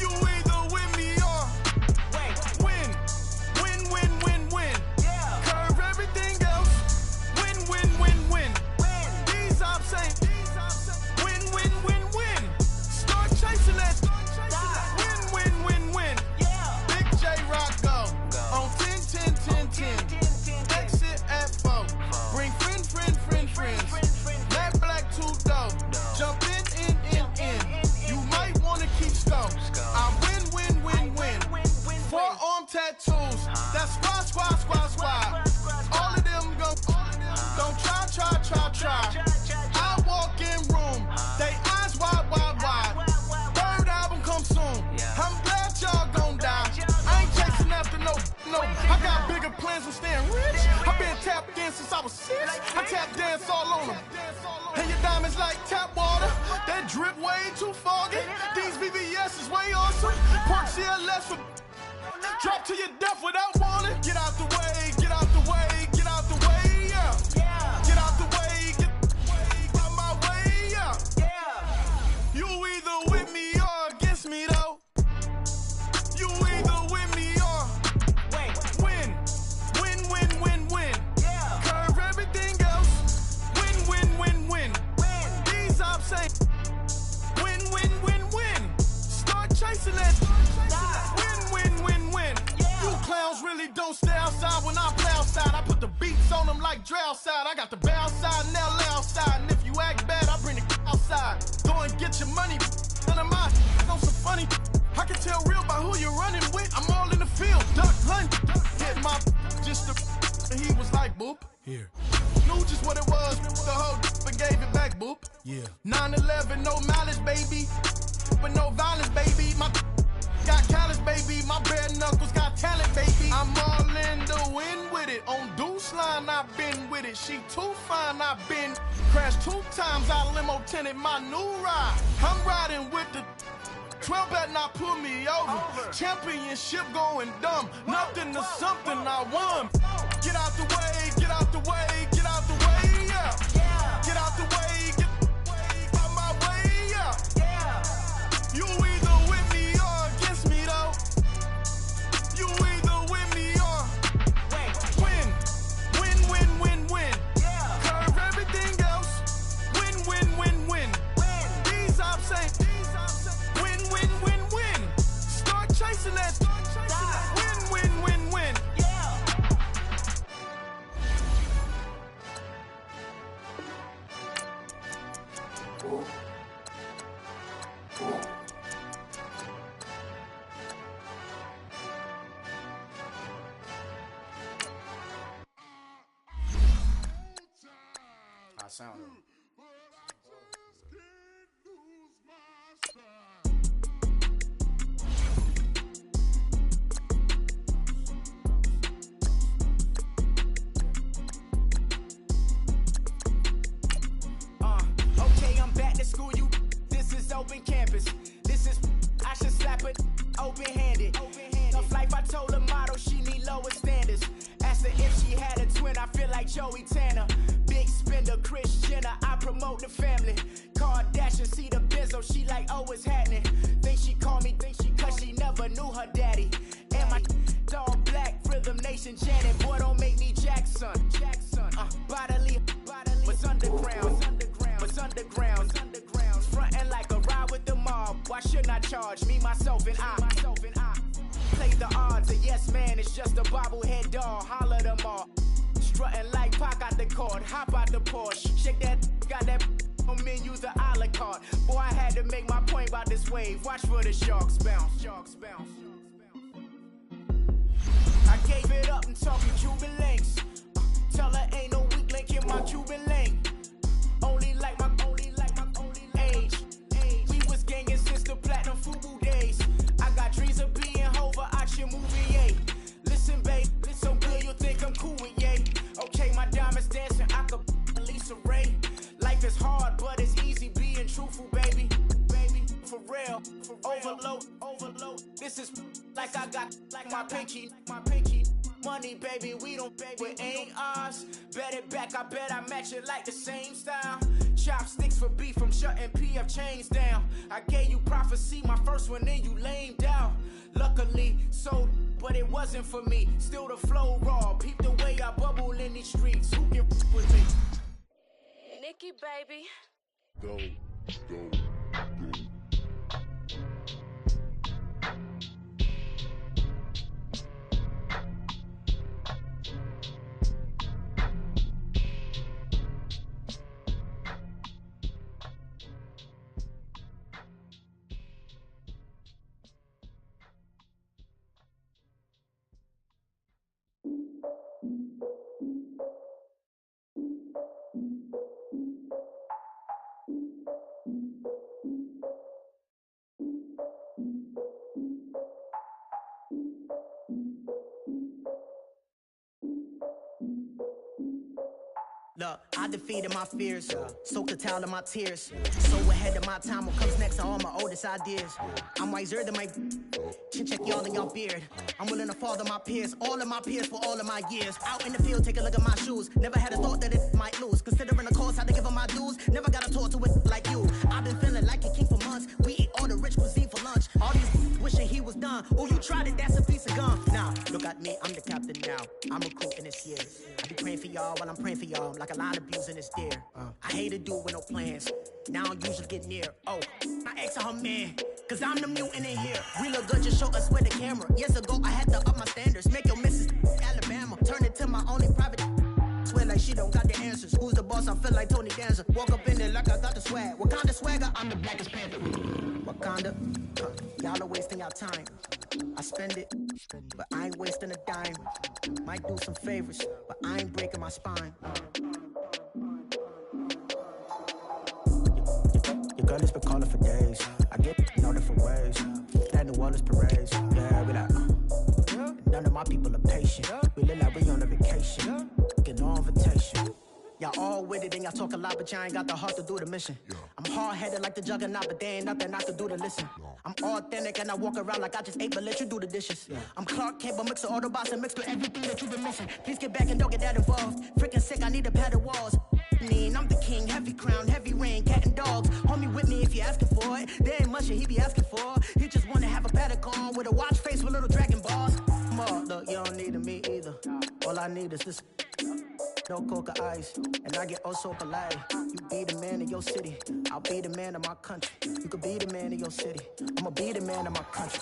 Speaker 12: You either with me or win. Win, win, win, win.
Speaker 14: Yeah.
Speaker 12: Curve everything else. Win, win, win, win. These I'm saying. Win, win, win, win. Start chasing that. Win, win, win, win.
Speaker 14: Yeah.
Speaker 12: Big J Rock go. On 10, 10, 10, 10. Exit at 4. Bring friends. Black 2 dough. Jump in. You might wanna keep score. I win. Forearm tattoos. That's squad. All of them go. Don't try. I walk in room. They eyes wide. Third album come soon. I'm glad y'all gon' die. I ain't chasing after no. I got bigger plans than staying rich. I've been tapped in since I was 6. I tap dance all on them. And your diamonds like tap water. That drip way too foggy. These VVS is way awesome. Park CLS for drop to your death without warning. Get out the way, yeah. Get out the way, get out my way, yeah. You either with me or against me, though. You either with me or win. Curve everything else. Win. These I'm saying. Win. Start chasing that. Win. You clowns really don't stay outside when I play outside. I put the beats on them like drow side. I got the bow side and they'll lay outside. And if you act bad, I bring the outside. Go and get your money. None of my know some funny. I can tell real by who you're running with. I'm all in the field. Duck hunt. Hit my just and he was like boop. Here. Knew just what it was. The whole and gave it back boop. Yeah. 9/11, no malice, baby. But no violence, baby. My got callous, baby. My bare knuckles got talent, baby. I'm all in the wind with it. On Deuce line, I've been with it. She too fine, I've been crashed 2 times. I limo tinted my new ride. I'm riding with the 12 better not pull me over. Championship going dumb. Nothing to something I won. Get out the way, yeah. Get out the way, get out my way, yeah. You either with me or against me, though. You either with me or win. Curve everything else. Win. These I'm saying. Win. Start chasing that. Win.
Speaker 15: I sound it.
Speaker 8: Okay, I'm back to school, you. This is open campus. This is, I should slap it open-handed. Tough life, I told the motto,
Speaker 15: like, oh, what's happening? Think she call me, cause she never knew her daddy. And my all black, Rhythm Nation chanting, boy, don't make me Jackson. Bodily, what's underground? What's underground? Frontin' like a ride with the mob. Why shouldn't I charge me, myself, and I? Play the odds, a yes man, it's just a bobblehead doll. Holler them all. Strutting like Pac out the court, hop out the Porsche. Shake that, got that on menus, the a la carte. Boy, I had to make my point about this wave. Watch for the sharks bounce. Sharks bounce. I gave it up and talking Cuban links. Tell her ain't no weak link in my Cuban link. Only like my age. We was gangin' since the platinum FUBU days. I got dreams of being Hova out your movie, yay. Listen, babe, listen good, you think I'm cool with yay. Okay, my diamonds dancing, I could Lisa Ray. Life is hard, but it's easy being truthful, baby. For real, overload. This is like I got like my pinky. Money, baby, we don't pay, but ain't ours. Bet it back, I bet I match it like the same style. Chopsticks for beef, I'm shutting PF chains down. I gave you prophecy, my first one, then you lamed out. Luckily, sold, but it wasn't for me. Still the flow raw, peep the way I bubble in these streets. Who can with me?
Speaker 10: Nikki, baby.
Speaker 1: Go.
Speaker 16: Look, I defeated my fears, soaked the towel of my tears. So ahead of my time, what comes next are all my oldest ideas. I'm wiser than my chin check y'all in your beard. I'm willing to father my peers, all of my peers for all of my years. Out in the field, take a look at my shoes. Never had a thought that it might lose. Considering the cost, I had to give them my dues. Never got to talk to it like you. I've been feeling like a king for months. We eat all the rich cuisine for lunch. All these wishing he was done. Oh, you tried it, that's a piece of gum. Now, look at me, I'm the captain now. I'm recruiting this year. I be praying for y'all while I'm praying for y'all. Like a line of views in this deer. I hate to do with no plans. Now I usually get near. Oh, my ex are her man. Cause I'm the mutant in here. We look good, just show us where the camera. Years ago, I had to up my standards. Make your missus Alabama. Turn it to my only private. Swear like she don't got the answers. Who's the boss? I feel like Tony Danza. Walk up in there like I got the swag. What kind of swagger? I'm the blackest panther. Wakanda. Y'all are wasting our time. I spend it, but I ain't wasting a dime. Might do some favors, but I ain't breaking my spine. Your girl has been calling for days. I get in all different ways. That New Orleans parades. Yeah, we like. None of my people are patient. We live like we on a vacation. Get no invitation. Y'all all with it and y'all talk a lot, but y'all ain't got the heart to do the mission. I'm hard-headed like the juggernaut, but there ain't nothing I can do to listen. I'm authentic and I walk around like I just ate, but let you do the dishes. I'm Clark Kent, but mix of Autobots and mixed with everything that you've been missing. Please get back and don't get that involved. Freaking sick, I need a pad of walls. I'm the king, heavy crown, heavy rain, cat and dogs. Homie with me if you're asking for it. There ain't much that he be asking for. He just wanna have a paddock on with a watch face with little dragon balls. Look, you don't need me either. All I need is this. No coca ice, and I get oh so polite. You be the man of your city, I'll be the man of my country. You could be the man of your city, I'ma be the man of my country.